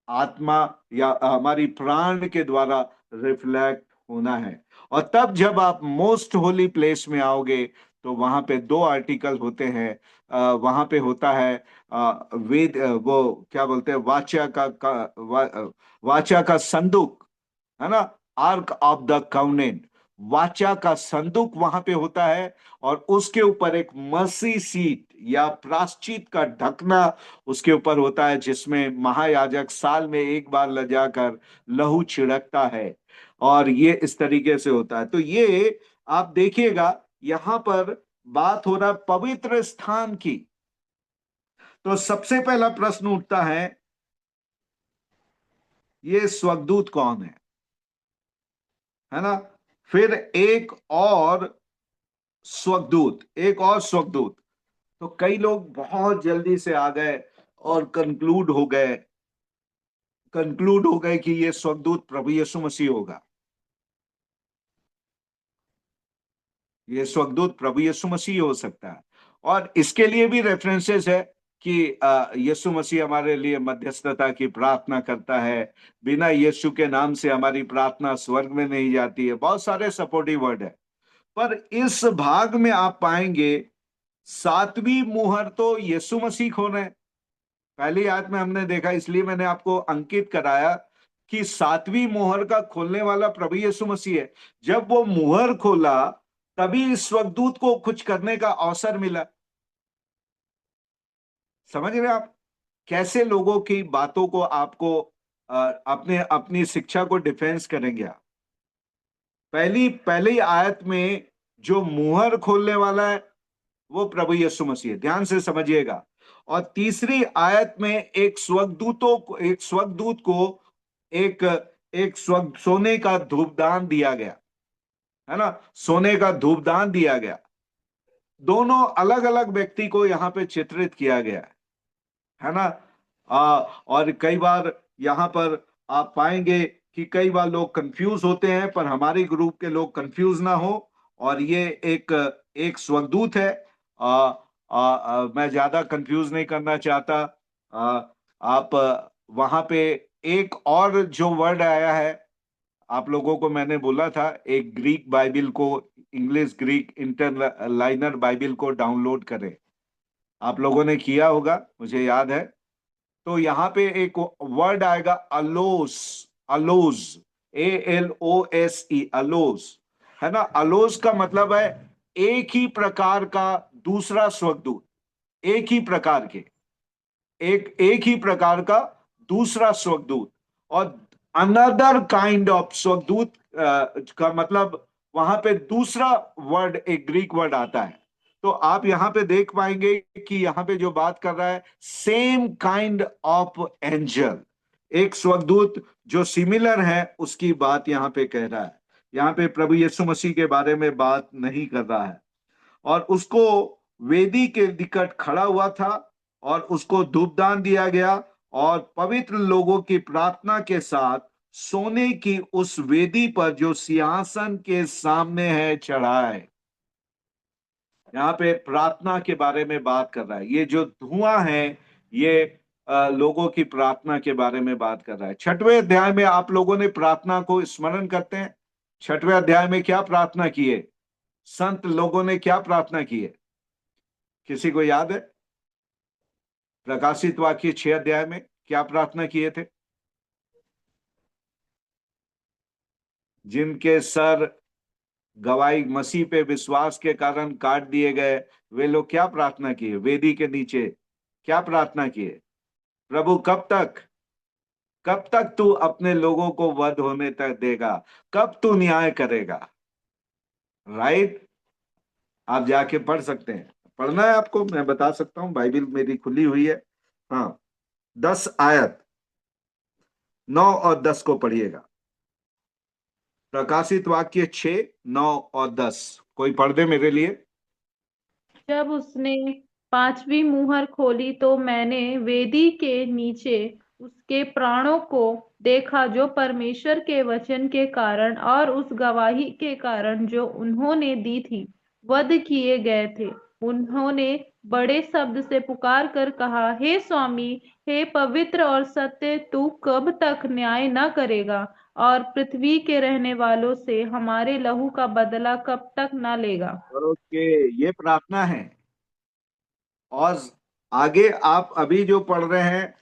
आत्मा या हमारी प्राण के द्वारा रिफ्लेक्ट होना है। और तब जब आप मोस्ट होली प्लेस में आओगे तो वहां पे दो आर्टिकल होते हैं। वहां पे होता है वेद, वो क्या बोलते हैं, वाचा का संदूक, है ना, आर्क ऑफ द काउनेंट। वाचा का संदूक वहां पे होता है। और उसके ऊपर एक मर्सी सीट या प्राश्चित का ढकना उसके ऊपर होता है, जिसमें महायाजक साल में एक बार ले जाकर लहू छिड़कता है। और ये इस तरीके से होता है। तो ये आप देखिएगा, यहां पर बात हो रहा है पवित्र स्थान की। तो सबसे पहला प्रश्न उठता है, ये स्वर्गदूत कौन है ना। फिर एक और स्वर्गदूत। तो कई लोग बहुत जल्दी से आ गए और कंक्लूड हो गए कि ये स्वर्गदूत प्रभु यीशु मसीह होगा। ये स्वर्गदूत प्रभु यीशु मसीह हो सकता है। और इसके लिए भी रेफरेंसेस है कि यीशु मसीह हमारे लिए मध्यस्थता की प्रार्थना करता है। बिना यीशु के नाम से हमारी प्रार्थना स्वर्ग में नहीं जाती है। बहुत सारे सपोर्टिव वर्ड है। पर इस भाग में आप पाएंगे सातवीं मुहर तो यीशु मसीह खोल रहे हैं। पहली आयत में हमने देखा, इसलिए मैंने आपको अंकित कराया कि सातवीं मुहर का खोलने वाला प्रभु यीशु मसीह है। जब वो मुहर खोला तभी इस स्वर्गदूत को कुछ करने का अवसर मिला। समझ रहे हैं आप कैसे लोगों की बातों को आपको अपने अपनी शिक्षा को डिफेंस करेंगे आप। पहली आयत में जो मुहर खोलने वाला है वो प्रभु यीशु मसीह है, ध्यान से समझिएगा। और तीसरी आयत में एक स्वर्गदूत को एक एक सोने का धूपदान दिया गया, है ना, सोने का धूपदान दिया गया। दोनों अलग अलग व्यक्ति को यहां पे चित्रित किया गया है ना। और कई बार यहां पर आप पाएंगे कि कई बार लोग कंफ्यूज होते हैं, पर हमारे ग्रुप के लोग कंफ्यूज ना हो। और ये एक एक स्वर्गदूत है। मैं ज्यादा कंफ्यूज नहीं करना चाहता। आ, आप वहां पे एक और जो वर्ड आया है, आप लोगों को मैंने बोला था एक ग्रीक बाइबल को, इंग्लिश ग्रीक इंटरलाइनर बाइबल को डाउनलोड करें। आप लोगों ने किया होगा, मुझे याद है। तो यहाँ पे एक वर्ड आएगा अलोस। अलोज, ALOSE, अलोस, है ना। अलोस का मतलब है एक ही प्रकार का दूसरा स्वर्गदूत। एक ही प्रकार के, एक ही प्रकार का दूसरा स्वर्गदूत। और अनदर काइंड ऑफ स्वर्गदूत का मतलब वहां पे दूसरा वर्ड, एक ग्रीक वर्ड आता है। तो आप यहां पे देख पाएंगे कि यहां पे जो बात कर रहा है, सेम काइंड ऑफ एंजल, एक स्वर्गदूत जो सिमिलर है उसकी बात यहां पे कह रहा है। यहां पे प्रभु यीशु मसीह के बारे में बात नहीं कर रहा है। और उसको वेदी के निकट खड़ा हुआ था और उसको धूपदान दिया गया, और पवित्र लोगों की प्रार्थना के साथ सोने की उस वेदी पर जो सिंहासन के सामने है चढ़ाए। यहाँ पे प्रार्थना के बारे में बात कर रहा है। ये जो धुआं है ये लोगों की प्रार्थना के बारे में बात कर रहा है। छठवें अध्याय में आप लोगों ने प्रार्थना को स्मरण करते हैं। छठवें अध्याय में क्या प्रार्थना की है, संत लोगों ने क्या प्रार्थना की है, किसी को याद है? प्रकाशित वाक्य 6 अध्याय में क्या प्रार्थना किए थे? जिनके सर गवाही मसीह पे विश्वास के कारण काट दिए गए, वे लोग क्या प्रार्थना किए वेदी के नीचे? क्या प्रार्थना किए? प्रभु कब तक तू अपने लोगों को वध होने तक देगा? कब तू न्याय करेगा? राइट। आप जाके पढ़ सकते हैं। पढ़ना है आपको, मैं बता सकता हूं, बाइबल मेरी खुली हुई है। हाँ, 10 आयत 9 और 10 को पढ़िएगा। प्रकाशित वाक्य 6, 9 और 10 कोई पढ़ दे मेरे लिए। जब उसने पांचवी मुहर खोली तो मैंने वेदी के नीचे उसके प्राणों को देखा, जो परमेश्वर के वचन के कारण और उस गवाही के कारण जो उन्होंने दी थी वध किए गए थे। उन्होंने बड़े शब्द से पुकार कर कहा, हे स्वामी, हे पवित्र और सत्य, तू कब तक न्याय न करेगा और पृथ्वी के रहने वालों से हमारे लहू का बदला कब तक न लेगा। ओके, ये प्रार्थना है। और आगे आप अभी जो पढ़ रहे हैं,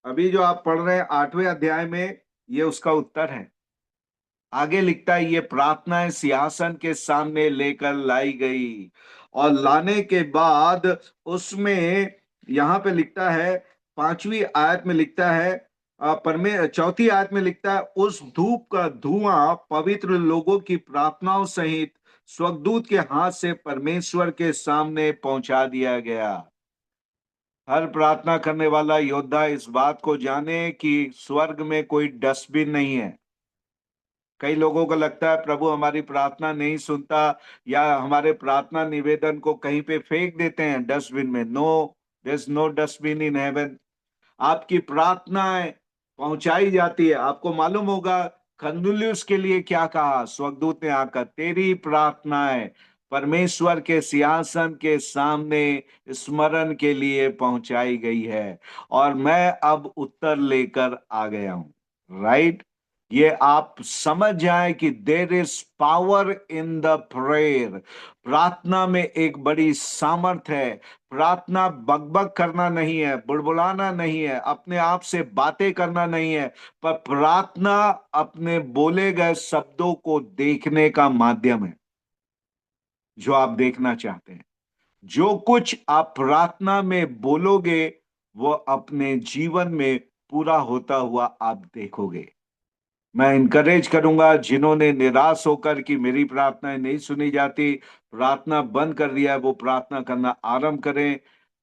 अभी जो आप पढ़ रहे हैं 8वें अध्याय में, ये उसका उत्तर है। आगे लिखता है, ये प्रार्थनाएं सिंहासन के सामने लेकर लाई गई, और लाने के बाद उसमें यहां पे लिखता है, 5वीं आयत में लिखता है, चौथी आयत में लिखता है, उस धूप का धुआं पवित्र लोगों की प्रार्थनाओं सहित स्वर्गदूत के हाथ से परमेश्वर के सामने पहुंचा दिया गया। हर प्रार्थना करने वाला योद्धा इस बात को जाने कि स्वर्ग में कोई डस्टबिन नहीं है। कई लोगों को लगता है प्रभु हमारी प्रार्थना नहीं सुनता, या हमारे प्रार्थना निवेदन को कहीं पे फेंक देते हैं डस्टबिन में। No, there is no dustbin in heaven. आपकी प्रार्थनाएं पहुंचाई जाती है। आपको मालूम होगा कर्नेलियुस के लिए क्या कहा स्वर्गदूत ने आकर, तेरी प्रार्थनाएं परमेश्वर के सिंहासन के सामने स्मरण के लिए पहुंचाई गई है, और मैं अब उत्तर लेकर आ गया हूं। राइट। ये आप समझ जाएं कि there is power in the prayer. प्रार्थना में एक बड़ी सामर्थ है। प्रार्थना बकबक करना नहीं है, बुड़बुड़ाना नहीं है, अपने आप से बातें करना नहीं है, पर प्रार्थना अपने बोले गए शब्दों को देखने का माध्यम है, जो आप देखना चाहते हैं। जो कुछ आप प्रार्थना में बोलोगे वो अपने जीवन में पूरा होता हुआ आप देखोगे। मैं इनकरेज करूंगा जिन्होंने निराश होकर कि मेरी प्रार्थनाएं नहीं सुनी जाती, प्रार्थना बंद कर दिया है, वो प्रार्थना करना आरंभ करें।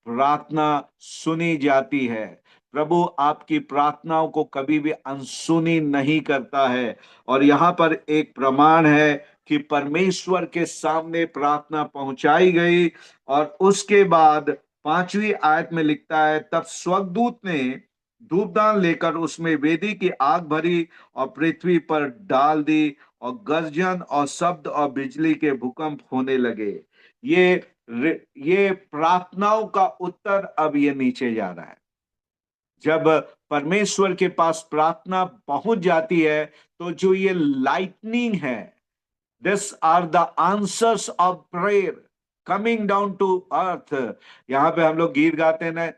प्रार्थना सुनी जाती है। प्रभु आपकी प्रार्थनाओं को कभी भी अनसुनी नहीं करता है। और यहाँ पर एक प्रमाण है कि परमेश्वर के सामने प्रार्थना पहुंचाई गई, और उसके बाद 5वीं आयत में लिखता है, तब स्वर्गदूत ने धूपदान लेकर उसमें वेदी की आग भरी और पृथ्वी पर डाल दी, और गर्जन और शब्द और बिजली के भूकंप होने लगे। ये ये प्रार्थनाओं का उत्तर अब ये नीचे जा रहा है। जब परमेश्वर के पास प्रार्थना पहुंच जाती है, तो जो ये लाइटनिंग है, this are the answers of prayer coming down to earth. यहां पे हम लोग गीत गाते हैं ना,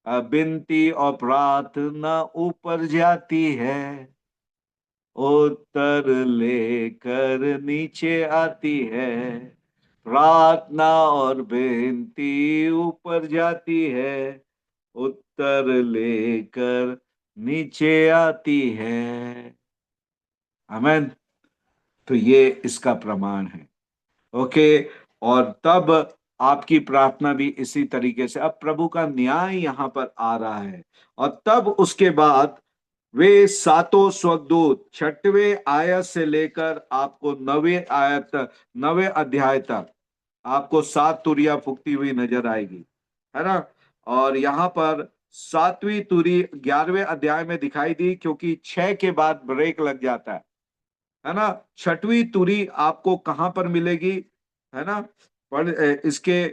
बिनती और प्रार्थना ऊपर जाती है, उत्तर लेकर नीचे आती है। प्रार्थना और बेनती ऊपर जाती है, उत्तर लेकर नीचे आती है। आमेन। तो ये इसका प्रमाण है। ओके। और तब आपकी प्रार्थना भी इसी तरीके से, अब प्रभु का न्याय यहां पर आ रहा है। और तब उसके बाद वे सातों स्वर्गदूत 6वें आयत से लेकर आपको 9वें आयत तक, 9वें अध्याय तक आपको 7 तुरियां फूकती हुई नजर आएगी, है ना। और यहां पर 7वीं तुरी 11वें अध्याय में दिखाई दी, क्योंकि 6 के बाद ब्रेक लग जाता है ना। 6वीं तुरी आपको कहां पर मिलेगी, है ना। पर इसके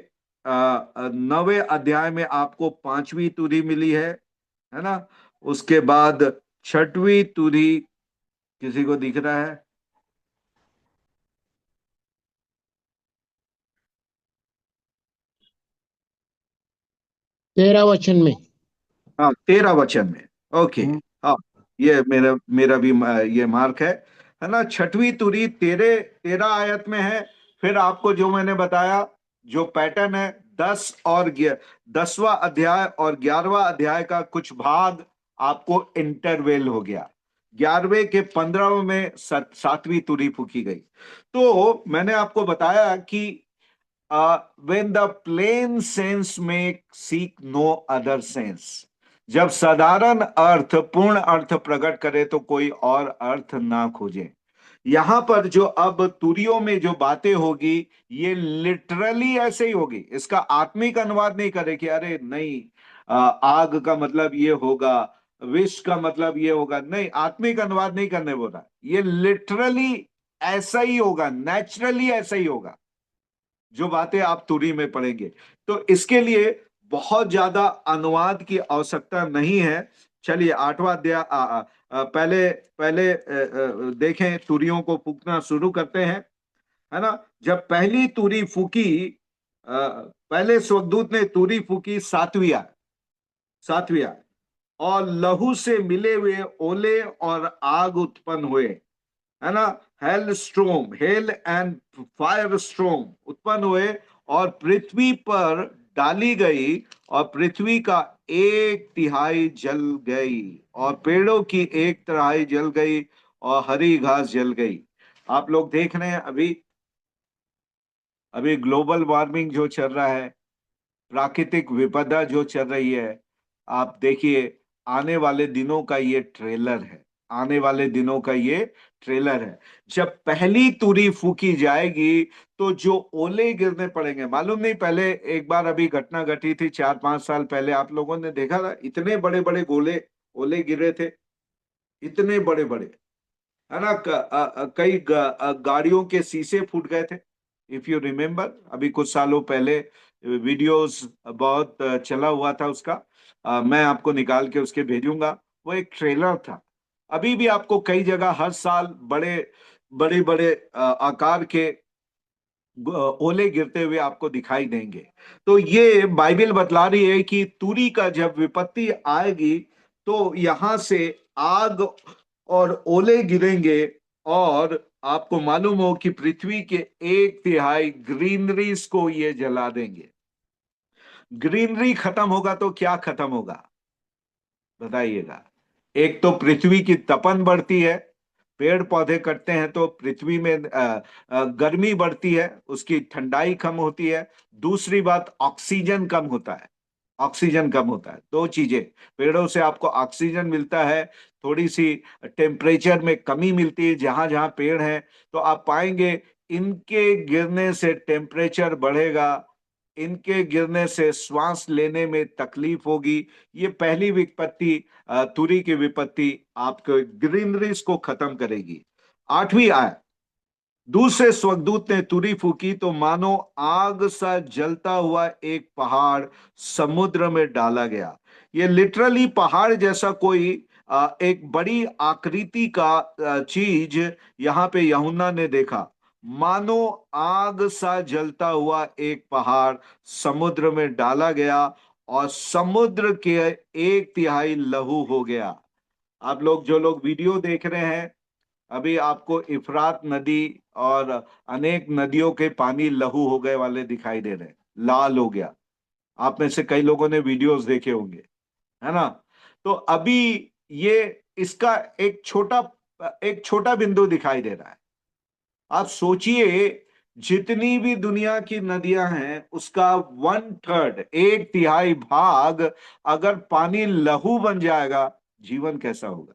9वें अध्याय में आपको 5वीं तुरी मिली है ना। उसके बाद 6वीं तुरी, किसी को दिख रहा है? 13 वचन में। हाँ, 13 वचन में। ओके। हम्म। हाँ, ये मेरा मेरा भी ये मार्क है ना। 6वीं तुरी 13 आयत में है। फिर आपको जो मैंने बताया, जो पैटर्न है, 10वां अध्याय और 11वां अध्याय का कुछ भाग आपको इंटरवेल हो गया। 11वें के 15वें में 7वीं तुरी फूकी गई। तो मैंने आपको बताया कि when the plain sense make seek no other sense, जब साधारण अर्थ पूर्ण अर्थ प्रकट करे तो कोई और अर्थ ना खोजे। यहां पर जो अब तुरियों में जो बातें होगी, ये लिटरली ऐसे ही होगी। इसका आत्मिक अनुवाद नहीं करे कि अरे नहीं, आग का मतलब ये होगा, विष का मतलब ये होगा, नहीं, आत्मिक अनुवाद नहीं करने बोला। ये लिटरली ऐसा ही होगा, नेचुरली ऐसा ही होगा जो बातें आप तुरी में पढ़ेंगे। तो इसके लिए बहुत ज्यादा अनुवाद की आवश्यकता नहीं है। चलिए 8वां अध्याय पहले पहले देखें, तुरियों को फूकना शुरू करते हैं, है ना। जब पहली तुरी फूकी, पहले स्वर्गदूत ने तुरी फूकी, 7वीं आय, और लहू से मिले हुए ओले और आग उत्पन्न हुए, है ना। हेल एंड फायर स्ट्रोम उत्पन्न हुए, और पृथ्वी पर डाली गई, और पृथ्वी का 1/3 जल गई, और पेड़ों की 1/3 जल गई, और हरी घास जल गई। आप लोग देख रहे हैं अभी अभी ग्लोबल वार्मिंग जो चल रहा है, प्राकृतिक विपदा जो चल रही है, आप देखिए, आने वाले दिनों का ये ट्रेलर है। आने वाले दिनों का ये ट्रेलर है। जब पहली तुरी फूकी जाएगी, तो जो ओले गिरने पड़ेंगे, मालूम नहीं, पहले एक बार अभी घटना घटी थी 4-5 साल पहले, आप लोगों ने देखा था, इतने बड़े बड़े गोले ओले गिरे थे, इतने बड़े बड़े, है ना। कई गाड़ियों के शीशे फूट गए थे। इफ यू रिमेम्बर, अभी कुछ सालों पहले वीडियोस बहुत चला हुआ था उसका। मैं आपको निकाल के उसके भेजूंगा। वो एक ट्रेलर था। अभी भी आपको कई जगह हर साल बड़े बड़े बड़े आकार के ओले गिरते हुए आपको दिखाई देंगे। तो ये बाइबल बतला रही है कि तुरी का जब विपत्ति आएगी, तो यहां से आग और ओले गिरेंगे, और आपको मालूम हो कि पृथ्वी के 1/3 ग्रीनरीज को ये जला देंगे। ग्रीनरी खत्म होगा तो क्या खत्म होगा, बताइएगा। एक तो पृथ्वी की तपन बढ़ती है, पेड़ पौधे कटते हैं तो पृथ्वी में गर्मी बढ़ती है, उसकी ठंडाई कम होती है। दूसरी बात, ऑक्सीजन कम होता है। ऑक्सीजन कम होता है, दो चीजें। पेड़ों से आपको ऑक्सीजन मिलता है, थोड़ी सी टेम्परेचर में कमी मिलती है जहां जहां पेड़ है। तो आप पाएंगे इनके गिरने से टेम्परेचर बढ़ेगा, इनके गिरने से श्वास लेने में तकलीफ होगी। ये पहली विपत्ति, तुरी की विपत्ति आपके ग्रीनरीज को खत्म करेगी। आठवीं आय, दूसरे स्वर्गदूत ने तुरी फूकी तो मानो आग सा जलता हुआ एक पहाड़ समुद्र में डाला गया। ये लिटरली पहाड़ जैसा कोई एक बड़ी आकृति का चीज यहां पे यूहन्ना ने देखा। मानो आग सा जलता हुआ एक पहाड़ समुद्र में डाला गया और समुद्र के एक तिहाई लहू हो गया। आप लोग, जो लोग वीडियो देख रहे हैं, अभी आपको इफरात नदी और अनेक नदियों के पानी लहू हो गए वाले दिखाई दे रहे हैं, लाल हो गया। आप में से कई लोगों ने वीडियोस देखे होंगे, है ना। तो अभी ये इसका एक छोटा बिंदु दिखाई दे रहा है। आप सोचिए, जितनी भी दुनिया की नदियां हैं उसका 1/3, एक तिहाई भाग अगर पानी लहू बन जाएगा, जीवन कैसा होगा।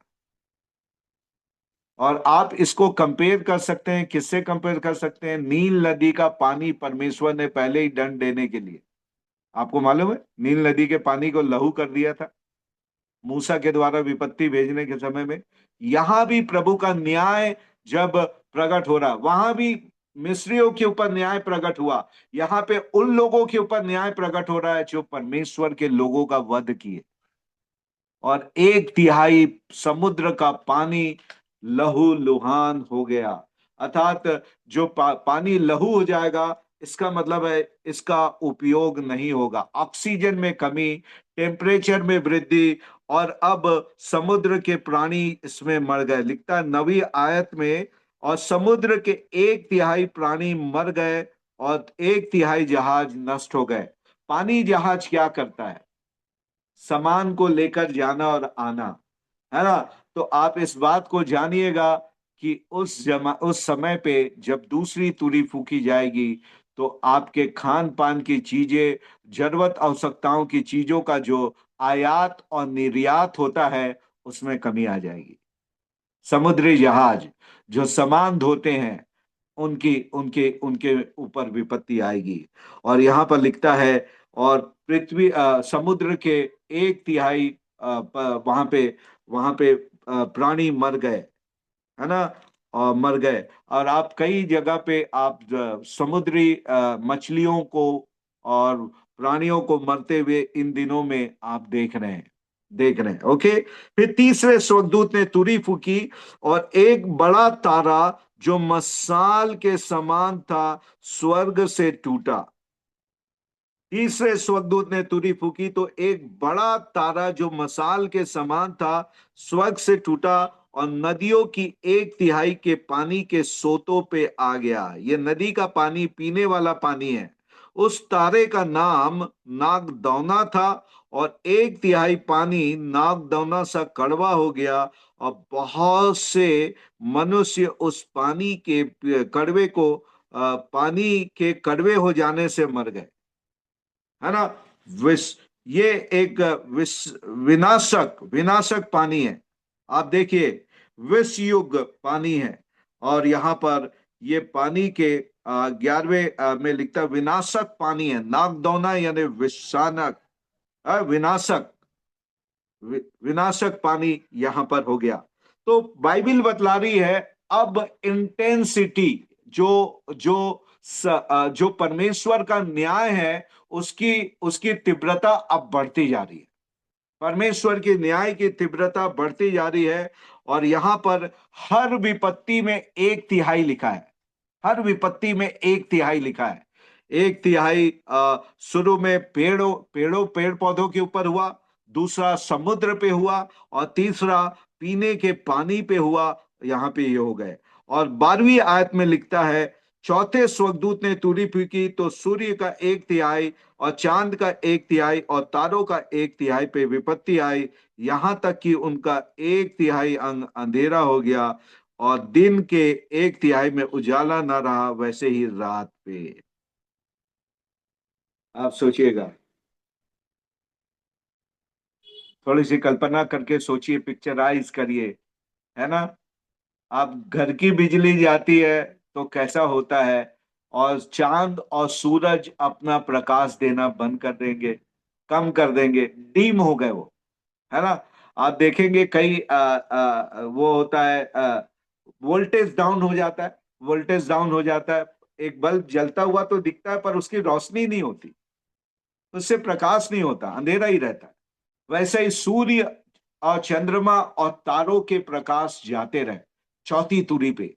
और आप इसको कंपेयर कर सकते हैं, किससे कंपेयर कर सकते हैं? नील नदी का पानी परमेश्वर ने पहले ही दंड देने के लिए, आपको मालूम है, नील नदी के पानी को लहू कर दिया था मूसा के द्वारा विपत्ति भेजने के समय में। यहां भी प्रभु का न्याय जब प्रकट हो रहा, वहां भी मिस्रियों के ऊपर न्याय प्रकट हुआ, यहां पे उन लोगों के ऊपर न्याय प्रकट हो रहा है जो परमेश्वर के लोगों का वध किए। और एक तिहाई समुद्र का पानी लहू लुहान हो गया। अर्थात जो पानी लहू हो जाएगा, इसका मतलब है इसका उपयोग नहीं होगा। ऑक्सीजन में कमी, टेम्परेचर में वृद्धि, और अब समुद्र के प्राणी इसमें मर गए। लिखता है 9वीं आयत में, और समुद्र के एक तिहाई प्राणी मर गए और एक तिहाई जहाज नष्ट हो गए। पानी जहाज क्या करता है? सामान को लेकर जाना और आना, है ना। तो आप इस बात को जानिएगा कि उस समय पे जब दूसरी तुरी फूकी जाएगी तो आपके खान पान की चीजें, जरूरत आवश्यकताओं की चीजों का जो आयात और निर्यात होता है उसमें कमी आ जाएगी। समुद्री जहाज जो सामान ढोते हैं, उनकी उनके उनके ऊपर विपत्ति आएगी। और यहां पर लिखता है, और पृथ्वी समुद्र के एक तिहाई वहां पे प्राणी मर गए, है ना, और मर गए। और आप कई जगह पे आप समुद्री मछलियों को और प्राणियों को मरते हुए इन दिनों में आप देख रहे हैं। ओके। फिर तीसरे स्वर्गदूत ने तुरी फूकी और एक बड़ा तारा जो मशाल के समान था स्वर्ग से टूटा। तीसरे स्वर्गदूत ने तुरी फूकी तो एक बड़ा तारा जो मशाल के समान था स्वर्ग से टूटा और नदियों की एक तिहाई के पानी के सोतों पे आ गया। ये नदी का पानी पीने वाला पानी है। उस तारे का नाम नागदौना था और एक तिहाई पानी नागदौना सा कड़वा हो गया और बहुत से मनुष्य उस पानी के कड़वे को पानी के कड़वे हो जाने से मर गए, है ना। विष ये एक विनाशक विनाशक पानी है। आप देखिए, विष युग पानी है। और यहां पर ये पानी के 11वें में लिखता विनाशक पानी है। नागदौना यानी विषानक, विनाशक, विनाशक पानी यहां पर हो गया। तो बाइबिल बतला रही है अब इंटेंसिटी, जो जो जो परमेश्वर का न्याय है उसकी उसकी तीव्रता अब बढ़ती जा रही है। परमेश्वर की न्याय की तीव्रता बढ़ती जा रही है। और यहां पर हर विपत्ति में एक तिहाई लिखा है। हर विपत्ति में एक तिहाई लिखा है। एक तिहाई शुरू में पेड़ पौधों के ऊपर हुआ, दूसरा समुद्र पे हुआ, और तीसरा पीने के पानी पे हुआ। यहां पे ये हो गए। और 12वीं आयत में लिखता है चौथे स्वर्गदूत ने तुरही फूंकी तो सूर्य का एक तिहाई और चांद का एक तिहाई और तारों का एक तिहाई पे विपत्ति आई, यहां तक कि उनका एक तिहाई अंग अंधेरा हो गया और दिन के एक तिहाई में उजाला न रहा, वैसे ही रात पे। आप सोचिएगा, थोड़ी सी कल्पना करके सोचिए, पिक्चराइज करिए, है ना। अब घर की बिजली जाती है तो कैसा होता है, और चांद और सूरज अपना प्रकाश देना बंद कर देंगे, कम कर देंगे, डीम हो गए वो, है ना। आप देखेंगे कई वो होता है, वोल्टेज डाउन हो जाता है, वोल्टेज डाउन हो जाता है, एक बल्ब जलता हुआ तो दिखता है पर उसकी रोशनी नहीं होती, उससे प्रकाश नहीं होता, अंधेरा ही रहता है। वैसे ही सूर्य और चंद्रमा और तारों के प्रकाश जाते रहे, चौथी तुरी पे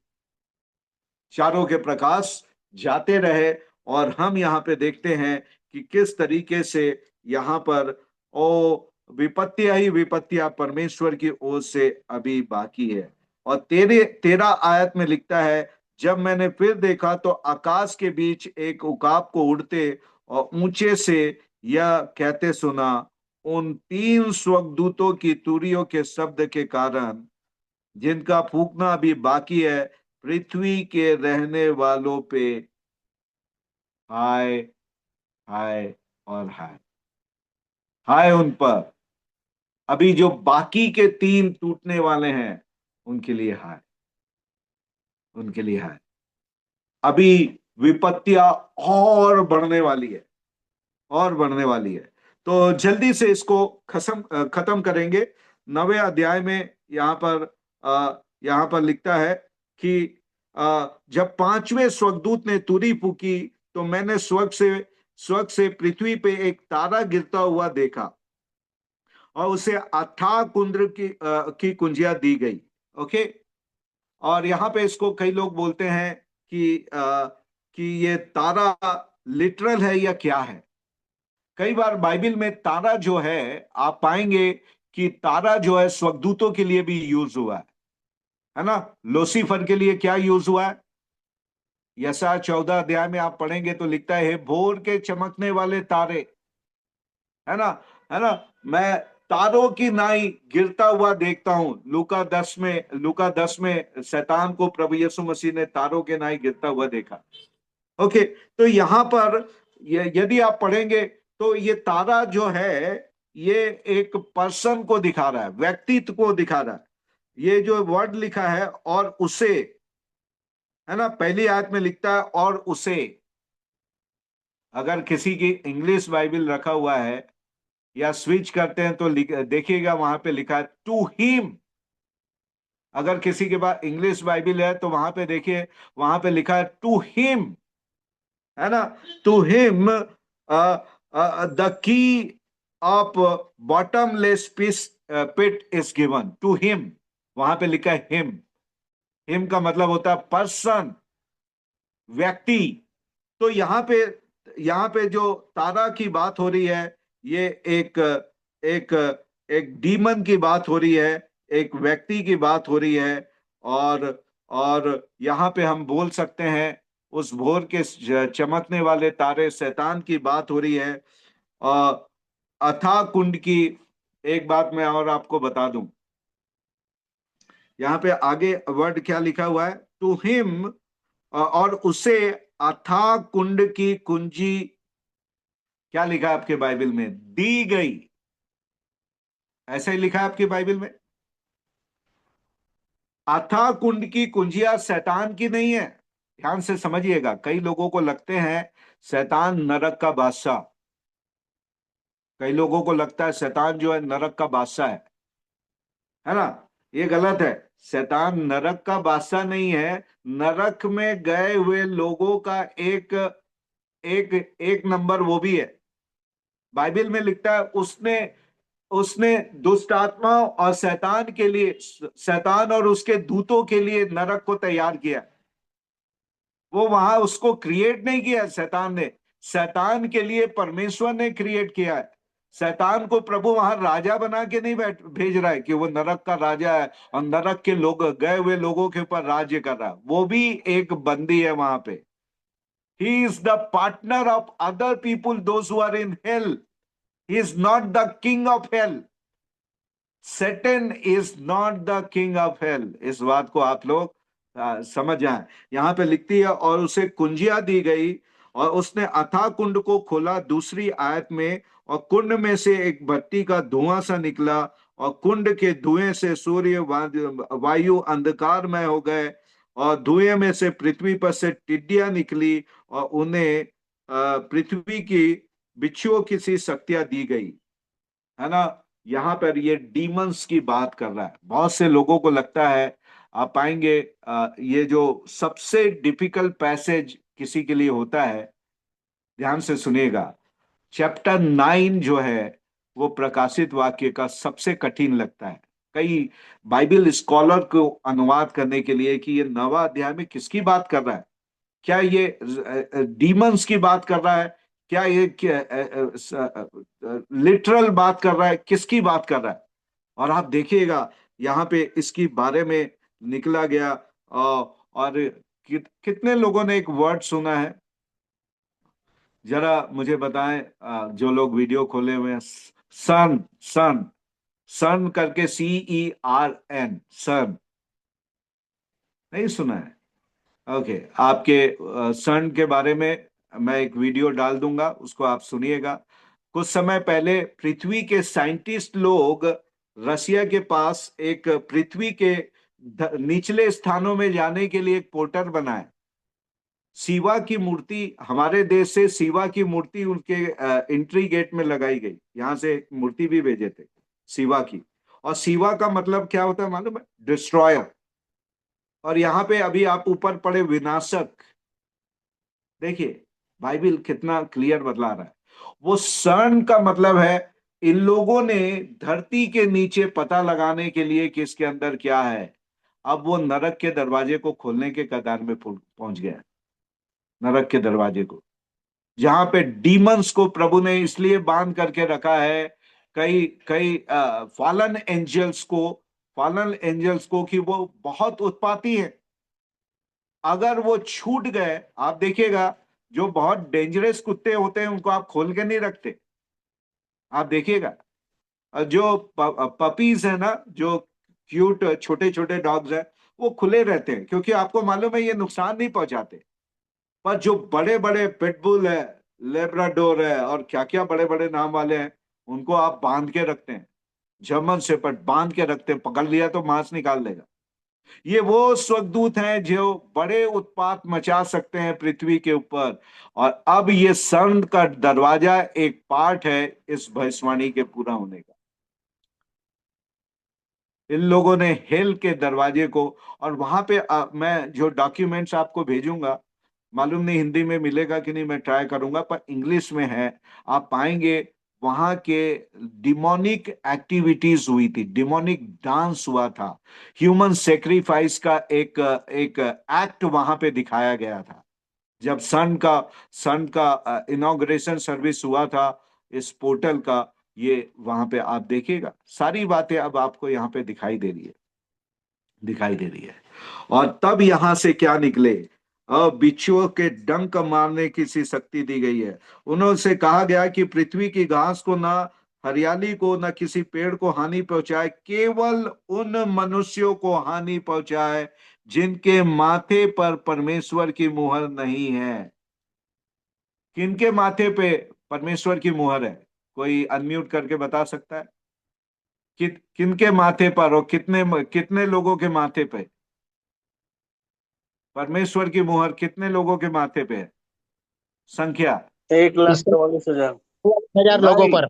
चारों के प्रकाश जाते रहे। और हम यहाँ पे देखते हैं कि किस तरीके से यहाँ पर ओ विपत्तियां ही विपत्तियां परमेश्वर की ओर से अभी बाकी है। और तेरे 13 आयत में लिखता है, जब मैंने फिर देखा तो आकाश के बीच एक उकाब को उड़ते और ऊंचे से यह कहते सुना, उन 3 स्वर्गदूतों की तुरियों के शब्द के कारण जिनका फूकना अभी बाकी है, पृथ्वी के रहने वालों पे हाय, हाय और हाय, हाय उन पर। अभी जो बाकी के 3 टूटने वाले हैं उनके लिए हाय, उनके लिए हाय। अभी विपत्तियां और बढ़ने वाली है, और बढ़ने वाली है। तो जल्दी से इसको खत्म करेंगे। 9वें अध्याय में यहाँ पर लिखता है कि जब 5वें स्वर्गदूत ने तुरही फूकी तो मैंने स्वर्ग से पृथ्वी पे एक तारा गिरता हुआ देखा और उसे अथाह कुंड की कुंजिया दी गई। ओके। और यहाँ पे इसको कई लोग बोलते हैं कि ये तारा लिटरल है या क्या है। कई बार बाइबल में तारा जो है, आप पाएंगे कि तारा जो है स्वर्गदूतों के लिए भी यूज हुआ है ना। लोसीफर के लिए क्या यूज हुआ है, यशायाह 14 अध्याय में आप पढ़ेंगे तो लिखता है, भोर के चमकने वाले तारे, है ना, है ना। मैं तारों की नाई गिरता हुआ देखता हूं। लूका 10 में शैतान को प्रभु यीशु मसीह ने तारों के नाई गिरता हुआ देखा। ओके। तो यहां पर यदि आप पढ़ेंगे तो ये तारा जो है ये एक पर्सन को दिखा रहा है, व्यक्तित्व को दिखा रहा है। ये जो वर्ड लिखा है और उसे, है ना, पहली आयत में लिखता है और उसे। अगर किसी की इंग्लिश बाइबल रखा हुआ है या स्विच करते हैं तो देखिएगा वहां पे लिखा है टू हिम। अगर किसी के पास इंग्लिश बाइबल है तो वहां पे देखिए, वहां पे लिखा है टू हिम, है ना। To him the key of bottomless pit is given to him. वहां पे लिखा है हिम। हिम का मतलब होता है पर्सन, व्यक्ति। तो यहाँ पे जो तारा की बात हो रही है, ये एक एक डीमन की बात हो रही है, एक व्यक्ति की बात हो रही है। और यहाँ पे हम बोल सकते हैं उस भोर के चमकने वाले तारे शैतान की बात हो रही है। और अथाह कुंड की एक बात मैं और आपको बता दूं, यहाँ पे आगे वर्ड क्या लिखा हुआ है, टू हिम, और उसे अथाह कुंड की कुंजी, क्या लिखा है आपके बाइबल में, दी गई। ऐसा ही लिखा है आपकी बाइबल में। अथाह कुंड की कुंजिया शैतान की नहीं है। ध्यान से समझिएगा, कई लोगों को लगते हैं शैतान नरक का बादशाह। कई लोगों को लगता है शैतान जो है नरक का बादशाह है ना। ये गलत है। शैतान नरक का बादशाह नहीं है। नरक में गए हुए लोगों का एक एक एक नंबर वो भी है। बाइबल में लिखता है उसने उसने दुष्ट आत्माओं और शैतान के लिए, शैतान और उसके दूतों के लिए नरक को तैयार किया। वो वहां उसको क्रिएट नहीं किया शैतान ने, शैतान के लिए परमेश्वर ने क्रिएट किया है। शैतान को प्रभु वहां राजा बना के नहीं भेज रहा है कि वो नरक का राजा है और नरक के लोग, गए हुए लोगों के ऊपर राज्य कर रहा है। वो भी एक बंदी है वहां पे। He is the partner of other people, those who are in hell. He is not the king of hell. Satan is not the king of hell. इस बात को आप लोग समझ जाएं। यहां पे लिखती है, और उसे कुंजिया दी गई और उसने अथाह कुंड को खोला, दूसरी आयत में, और कुंड में से एक भट्टी का धुआं सा निकला, और कुंड के धुएं से सूर्य वायु अंधकारमय हो गए, और धुएं में से पृथ्वी पर से टिड्डियां निकली, और उन्हें पृथ्वी की बिच्छुओं की सी शक्तियां दी गई। है ना। यहां पर ये डीमंस की बात कर रहा है। बहुत से लोगों को लगता है, आप पाएंगे ये जो सबसे डिफिकल्ट पैसेज किसी के लिए होता है, ध्यान से सुनिएगा, चैप्टर 9 जो है वो प्रकाशित वाक्य का सबसे कठिन लगता है कई बाइबल स्कॉलर को अनुवाद करने के लिए, कि ये 9वां अध्याय में किसकी बात कर रहा है। क्या ये डीमंस की बात कर रहा है, क्या ये लिटरल बात कर रहा है, किसकी बात कर रहा है। और आप देखिएगा यहाँ पे इसकी बारे में निकला गया। और कितने लोगों ने एक वर्ड सुना है, जरा मुझे बताएं, जो लोग वीडियो खोले हुए हैं। सन, सन, सन करके, CERN, सन, नहीं सुना है। ओके, आपके सन के बारे में मैं एक वीडियो डाल दूंगा, उसको आप सुनिएगा। कुछ समय पहले पृथ्वी के साइंटिस्ट लोग रसिया के पास एक पृथ्वी के निचले स्थानों में जाने के लिए एक पोर्टल बनाए। शिवा की मूर्ति, हमारे देश से शिवा की मूर्ति उनके एंट्री गेट में लगाई गई। यहां से मूर्ति भी भेजे थे शिवा की। और शिवा का मतलब क्या होता है मालूम है? डिस्ट्रॉयर। और यहाँ पे अभी आप ऊपर पढ़े विनाशक, देखिए बाइबल कितना क्लियर बतला रहा है। वो सन का मतलब है, इन लोगों ने धरती के नीचे पता लगाने के लिए कि इसके अंदर क्या है, अब वो नरक के दरवाजे को खोलने के कगार में पहुंच गया। नरक के दरवाजे को, जहां पे डीमंस को प्रभु ने इसलिए बांध करके रखा है, कई कई फॉलन एंजल्स को कि वो बहुत उत्पाती है। अगर वो छूट गए, आप देखिएगा जो बहुत डेंजरस कुत्ते होते हैं उनको आप खोल के नहीं रखते। आप देखिएगा जो पपीज है ना, जो क्यूट छोटे छोटे डॉग्स हैं, वो खुले रहते हैं, क्योंकि आपको मालूम है ये नुकसान नहीं पहुंचाते। पर जो बड़े बड़े पिटबुल है, लेब्राडोर है, और क्या क्या बड़े बड़े नाम वाले हैं, उनको आप बांध के रखते हैं। जर्मन शेपर्ड बांध के रखते हैं, पकड़ लिया तो मांस निकाल देगा। ये वो स्वर्गदूत हैं जो बड़े उत्पात मचा सकते हैं पृथ्वी के ऊपर। और अब ये सन का दरवाजा एक पार्ट है इस भविष्यवाणी के पूरा होने का। इन लोगों ने हेल के दरवाजे को, और वहां पे मैं जो डॉक्यूमेंट्स आपको भेजूंगा, मालूम नहीं हिंदी में मिलेगा कि नहीं, मैं ट्राई करूंगा, पर इंग्लिश में है। आप पाएंगे वहां के डिमोनिक एक्टिविटीज हुई थी, डिमोनिक डांस हुआ था, ह्यूमन सेक्रीफाइस का एक एक एक्ट वहां पे दिखाया गया था। जब सन का इनॉग्रेशन सर्विस हुआ था इस पोर्टल का, ये वहां पे आप देखिएगा सारी बातें अब आपको यहाँ पे दिखाई दे रही है। और तब यहां से क्या निकले, बिच्छुओं के डंक मारने की सी शक्ति दी गई है। उन्होंने कहा गया कि पृथ्वी की घास को ना, हरियाली को, ना किसी पेड़ को हानि पहुंचाए, केवल उन मनुष्यों को हानि पहुंचाए जिनके माथे पर परमेश्वर की मुहर नहीं है। किनके माथे पे परमेश्वर की मुहर है? कोई अनम्यूट करके बता सकता है? किनके माथे पर, और कितने कितने लोगों के माथे पे परमेश्वर की मुहर, कितने लोगों के माथे पे है? संख्या? 1,44,000। लोगों नहीं, पर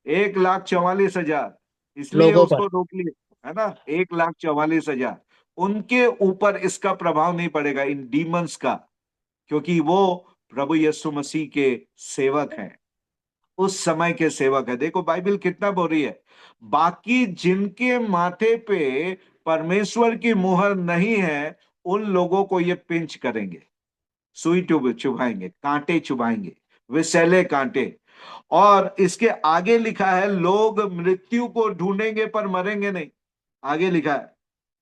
1,44,000, इसलिए लोगों पर उसको रोक लिए, है ना। 1,44,000, उनके ऊपर इसका प्रभाव नहीं पड़ेगा, इन डीमंस का, क्योंकि वो प्रभु यीशु मसीह के सेवक हैं, उस समय के सेवक है। देखो बाइबल कितना बोल रही है, बाकी जिनके माथे पे परमेश्वर की मुहर नहीं है, उन लोगों को ये पिंच करेंगे, सुई चुभाएंगे, कांटे चुभाएंगे, विषैले कांटे। और इसके आगे लिखा है, लोग मृत्यु को ढूंढेंगे पर मरेंगे नहीं। आगे लिखा है,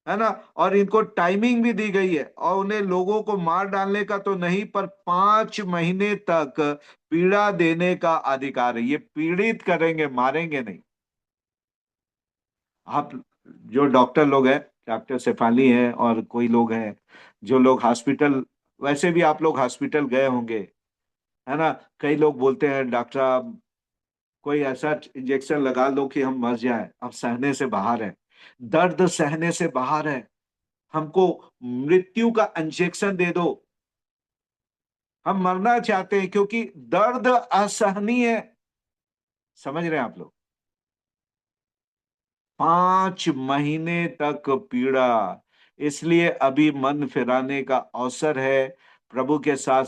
है ना। और इनको टाइमिंग भी दी गई है, और उन्हें लोगों को मार डालने का तो नहीं, पर 5 महीने तक पीड़ा देने का अधिकार है। ये पीड़ित करेंगे, मारेंगे नहीं। आप जो डॉक्टर लोग हैं, डॉक्टर शेफाली हैं और कोई लोग हैं, जो लोग हॉस्पिटल, वैसे भी आप लोग हॉस्पिटल गए होंगे, है ना। कई लोग बोलते हैं डॉक्टर साहब कोई ऐसा इंजेक्शन लगा दो कि हम मर जाए, अब सहने से बाहर है, दर्द सहने से बाहर है, हमको मृत्यु का इंजेक्शन दे दो, हम मरना चाहते हैं क्योंकि दर्द असहनीय है। समझ रहे हैं आप लोग? 5 महीने तक पीड़ा। इसलिए अभी मन फिराने का अवसर है, प्रभु के साथ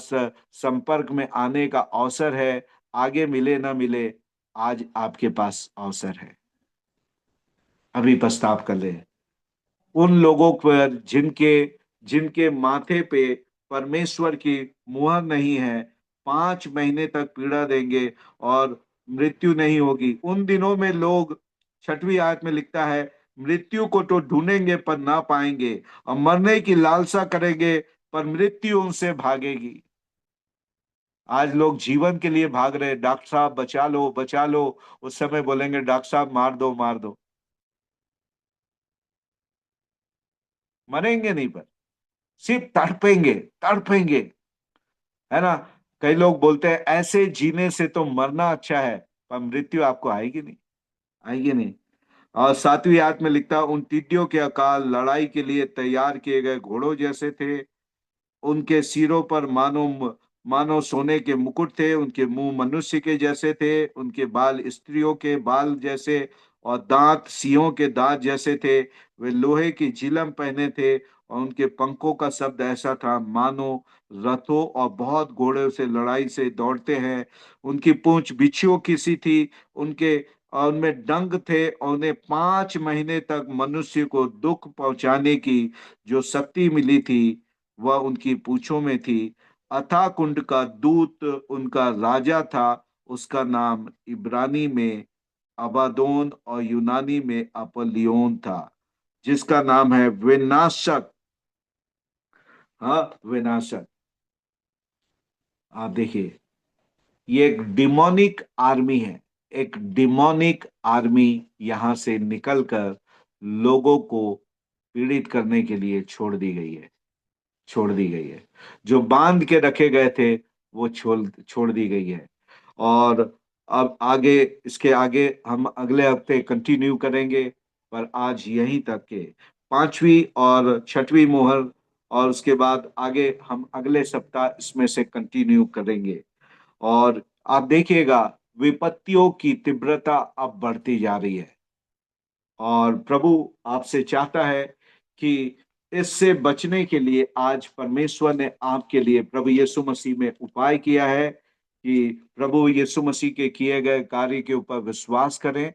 संपर्क में आने का अवसर है। आगे मिले ना मिले, आज आपके पास अवसर है, अभी प्रस्ताव कर ले। उन लोगों पर जिनके जिनके माथे पे परमेश्वर की मुहर नहीं है, 5 महीने तक पीड़ा देंगे और मृत्यु नहीं होगी। उन दिनों में लोग, 6वीं आयत में लिखता है, मृत्यु को तो ढूंढेंगे पर ना पाएंगे, और मरने की लालसा करेंगे पर मृत्यु उनसे भागेगी। आज लोग जीवन के लिए भाग रहे हैं, डॉक्टर साहब बचा लो बचा लो। उस समय बोलेंगे डॉक्टर साहब मार दो मार दो। मरेंगे नहीं, पर सिर्फ तड़पेंगे, तड़पेंगे, है ना। कई लोग बोलते हैं ऐसे जीने से तो मरना अच्छा है, पर मृत्यु आपको आएगी नहीं, आएगी नहीं। और 7वीं आयत में लिखता है, उन टिड्डियों के अकाल लड़ाई के लिए तैयार किए गए घोड़ों जैसे थे, उनके सिरों पर मानो मानो सोने के मुकुट थे, उनके मुंह मनुष्य के जैसे थे, उनके बाल स्त्रियों के बाल जैसे, और दांत सिंहों के दांत जैसे थे। वे लोहे की चिलम पहने थे, और उनके पंखों का शब्द ऐसा था मानो रथों और बहुत घोड़े से लड़ाई से दौड़ते हैं। उनकी पूंछ बिच्छुओं की सी थी, उनके और उनमें डंक थे, और उन्हें 5 महीने तक मनुष्य को दुख पहुंचाने की जो शक्ति मिली थी वह उनकी पूंछों में थी। अथाह कुंड का दूत उनका राजा था, उसका नाम इब्रानी में अबादोन और यूनानी में अपोलियोन था, जिसका नाम है विनाशक। हाँ, विनाशक। आप देखिए, ये एक डिमोनिक आर्मी है, एक डिमोनिक आर्मी यहां से निकलकर लोगों को पीड़ित करने के लिए छोड़ दी गई है, छोड़ दी गई है। जो बांध के रखे गए थे वो छोड़ छोड़ दी गई है। और अब आगे, इसके आगे हम अगले हफ्ते कंटिन्यू करेंगे, पर आज यहीं तक के 5वीं और 6वीं मोहर, और उसके बाद आगे हम अगले सप्ताह इसमें से कंटिन्यू करेंगे। और आप देखिएगा, विपत्तियों की तीव्रता अब बढ़ती जा रही है, और प्रभु आपसे चाहता है कि इससे बचने के लिए आज परमेश्वर ने आपके लिए प्रभु यीशु मसीह में उपाय किया है कि प्रभु यीशु मसीह के किए गए कार्य के ऊपर विश्वास करें।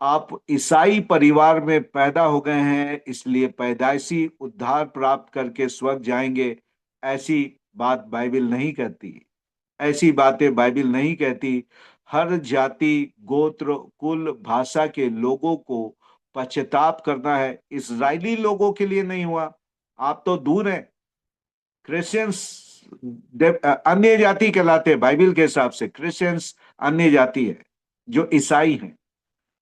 आप ईसाई परिवार में पैदा हो गए हैं, इसलिए पैदाइशी उद्धार प्राप्त करके स्वर्ग जाएंगे, ऐसी बात बाइबल नहीं कहती। ऐसी बातें बाइबल नहीं कहती। हर जाति, गोत्र, कुल, भाषा के लोगों को पश्चाताप करना है। इजरायली लोगों के लिए नहीं हुआ, आप तो दूर हैं। क्रिश्चियंस अन्य जाति कहलाते हैं, बाइबल के हिसाब से क्रिश्चियंस अन्य जाति है, जो ईसाई हैं,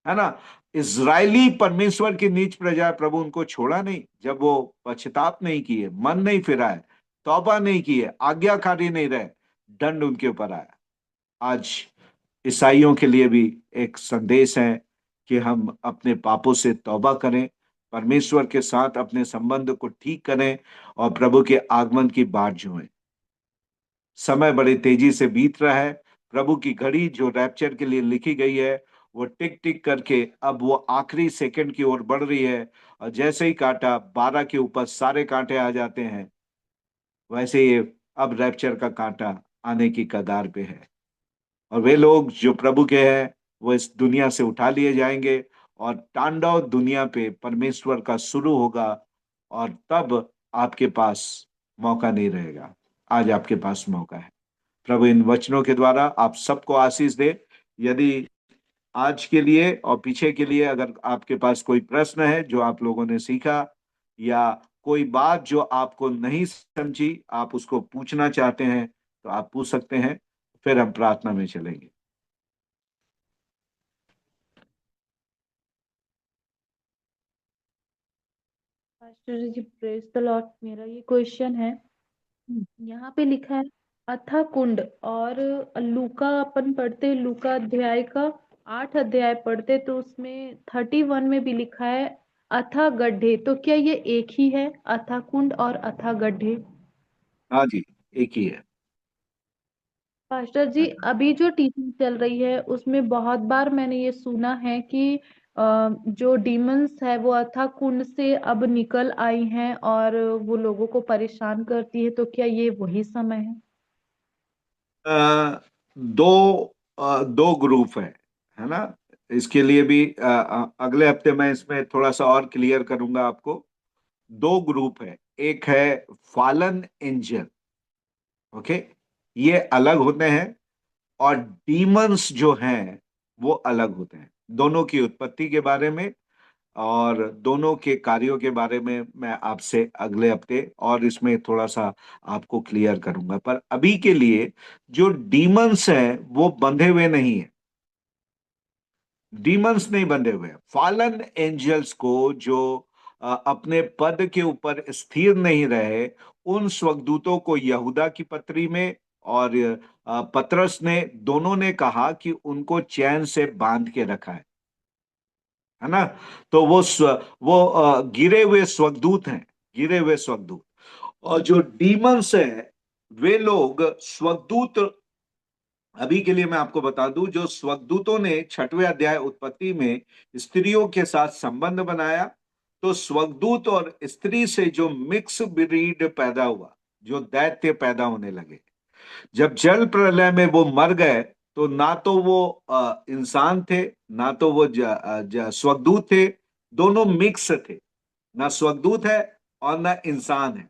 है ना। इजरायली परमेश्वर की नीच प्रजा है, प्रभु उनको छोड़ा नहीं जब वो पश्चाताप नहीं किए, मन नहीं फिरा है, तौबा नहीं किए, आज्ञाकारी नहीं रहे, दंड उनके ऊपर आया। आज ईसाइयों के लिए भी एक संदेश है कि हम अपने पापों से तौबा करें, परमेश्वर के साथ अपने संबंध को ठीक करें, और प्रभु के आगमन की बाट जोएं। समय बड़ी तेजी से बीत रहा है। प्रभु की घड़ी जो रैप्चर के लिए लिखी गई है, वो टिक टिक करके अब वो आखिरी सेकंड की ओर बढ़ रही है। और जैसे ही कांटा 12 के ऊपर सारे कांटे आ जाते हैं, वैसे ही अब रैप्चर का कांटा आने की कगार पे है। और वे लोग जो प्रभु के हैं वो इस दुनिया से उठा लिए जाएंगे, और तांडव दुनिया पे परमेश्वर का शुरू होगा, और तब आपके पास मौका नहीं रहेगा। आज आपके पास मौका है। प्रभु इन वचनों के द्वारा आप सबको आशीष दे। यदि आज के लिए और पीछे के लिए अगर आपके पास कोई प्रश्न है जो आप लोगों ने सीखा, या कोई बात जो आपको नहीं समझी, आप उसको पूछना चाहते हैं तो आप पूछ सकते हैं। फिर हम प्रार्थना में चलेंगे। Pastor ji praise the lord. मेरा ये क्वेश्चन है, यहाँ पे लिखा है अथा कुंड, और लूका अपन पढ़ते, लूका अध्याय का 8 अध्याय पढ़ते तो उसमें 31 में भी लिखा है अथा गड्ढे। तो क्या ये एक ही है, अथा कुंड और अथा गड्ढे? हाँ जी, एक ही है। पास्टर जी, अभी जो टीचिंग चल रही है उसमें बहुत बार मैंने ये सुना है कि जो डीमंस है वो अथा कुंड से अब निकल आई हैं और वो लोगों को परेशान करती है। तो क्या ये वही समय है? दो ग्रुप है ना। इसके लिए भी अगले हफ्ते मैं इसमें थोड़ा सा और क्लियर करूंगा आपको। दो ग्रुप है। एक है फॉलन एंजल, ओके, ये अलग होते हैं। और डीमंस जो हैं वो अलग होते हैं। दोनों की उत्पत्ति के बारे में और दोनों के कार्यों के बारे में मैं आपसे अगले हफ्ते और इसमें थोड़ा सा आपको क्लियर करूंगा। पर अभी के लिए जो डीमंस हैं वो बंधे हुए नहीं है। डीमंस नहीं बंधे हुए हैं। फॉलन एंजल्स को जो अपने पद के ऊपर स्थिर नहीं रहे, उन स्वर्गदूतों को यहूदा की पत्री में और पतरस ने, दोनों ने कहा कि उनको चैन से बांध के रखा है ना। तो वो गिरे हुए स्वर्गदूत हैं, गिरे हुए स्वर्गदूत। और जो डीमंस हैं वे लोग स्वर्गदूत, अभी के लिए मैं आपको बता दूं, जो स्वर्गदूतों ने 6वें अध्याय उत्पत्ति में स्त्रियों के साथ संबंध बनाया, तो स्वर्गदूत और स्त्री से जो मिक्स ब्रीड पैदा हुआ, जो दैत्य पैदा होने लगे, जब जल प्रलय में वो मर गए, तो ना तो वो इंसान थे, ना तो वो स्वर्गदूत थे। दोनों मिक्स थे। ना स्वर्गदूत है और ना इंसान है।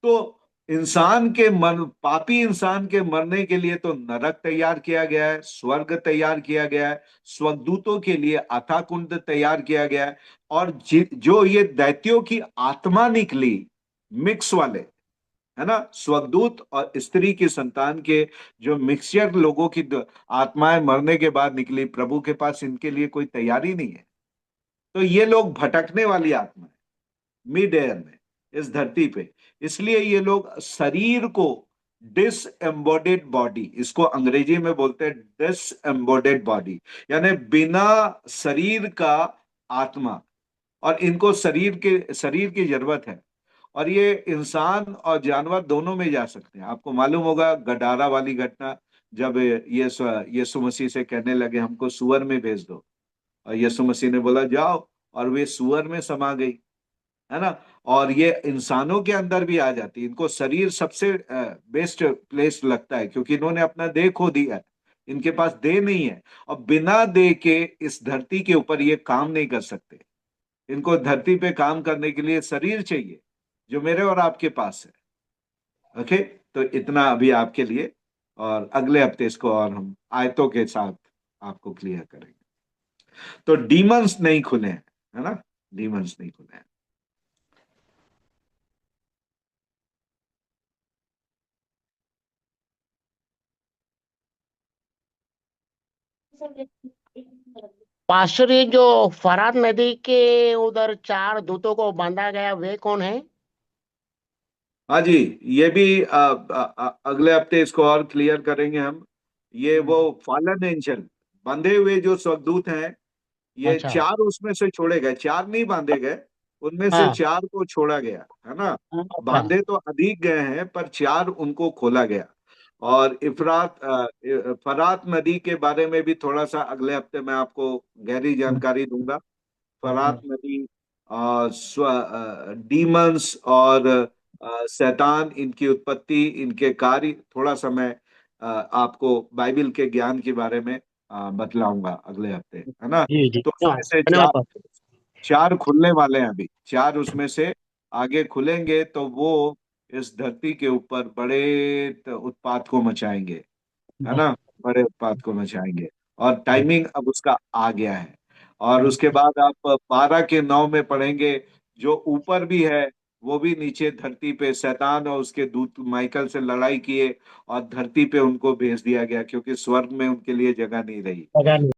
तो इंसान के मर पापी इंसान के मरने के लिए तो नरक तैयार किया गया है, स्वर्ग तैयार किया गया है, स्वर्गदूतों के लिए अथाह कुंड तैयार किया गया है। और जो ये दैत्यों की आत्मा निकली, मिक्स वाले, है ना, स्वर्गदूत और स्त्री की संतान के जो मिक्सचर लोगों की आत्माएं मरने के बाद निकली, प्रभु के पास इनके लिए कोई तैयारी नहीं है। तो ये लोग भटकने वाली आत्मा है मिड एयर में, इस धरती पे। इसलिए ये लोग शरीर को, डिसएम्बॉडेड बॉडी, इसको अंग्रेजी में बोलते हैं डिसएम्बॉडेड बॉडी, यानी बिना शरीर का आत्मा। और इनको शरीर की जरूरत है। और ये इंसान और जानवर दोनों में जा सकते हैं। आपको मालूम होगा गडारा वाली घटना, जब यीशु मसीह से कहने लगे हमको सुअर में भेज दो, और यीशु मसीह ने बोला जाओ, और वे सुअर में समा गई, है ना। और ये इंसानों के अंदर भी आ जाती है। इनको शरीर सबसे बेस्ट प्लेस लगता है, क्योंकि इन्होंने अपना देह खो दिया है। इनके पास देह नहीं है, और बिना देह के इस धरती के ऊपर ये काम नहीं कर सकते। इनको धरती पे काम करने के लिए शरीर चाहिए, जो मेरे और आपके पास है। ओके, तो इतना अभी आपके लिए। और अगले हफ्ते इसको और हम आयतों के साथ आपको क्लियर करेंगे। तो डीमंस नहीं खुले हैं, है ना, डीमंस नहीं खुले हैं। पास्टर, ये जो फरात नदी के उधर चार दूतों को बांधा गया वे कौन है? हाँ जी, ये भी अगले हफ्ते इसको और क्लियर करेंगे हम। ये वो हम्म। फॉलन एंजल, बंधे हुए जो स्वर्गदूत हैं, ये अच्छा। चार उसमें से छोड़े गए। चार नहीं बांधे गए, उनमें से हाँ। चार को छोड़ा गया, है ना। अच्छा। बांधे तो अधिक गए हैं, पर चार उनको खोला गया। और फरात नदी के बारे में भी थोड़ा सा अगले हफ्ते मैं आपको गहरी जानकारी दूंगा। फरात हम्म। नदी, डीमंस और शैतान, इनकी उत्पत्ति, इनके कार्य, थोड़ा सा मैं आपको बाइबल के ज्ञान के बारे में बतलाऊंगा अगले हफ्ते, है ना। जी जी, तो हाँ, उसमें से धन्यवाद चार, पास्टर। चार खुलने वाले हैं अभी। चार उसमें से आगे खुलेंगे तो वो इस धरती के ऊपर बड़े उत्पात को मचाएंगे, है ना, बड़े उत्पात को मचाएंगे। और टाइमिंग अब उसका आ गया है। और उसके बाद आप 12 के 9 में पढ़ेंगे, जो ऊपर भी है वो भी नीचे धरती पे शैतान और उसके दूत माइकल से लड़ाई किए और धरती पे उनको भेज दिया गया, क्योंकि स्वर्ग में उनके लिए जगह नहीं रही। पता नहीं।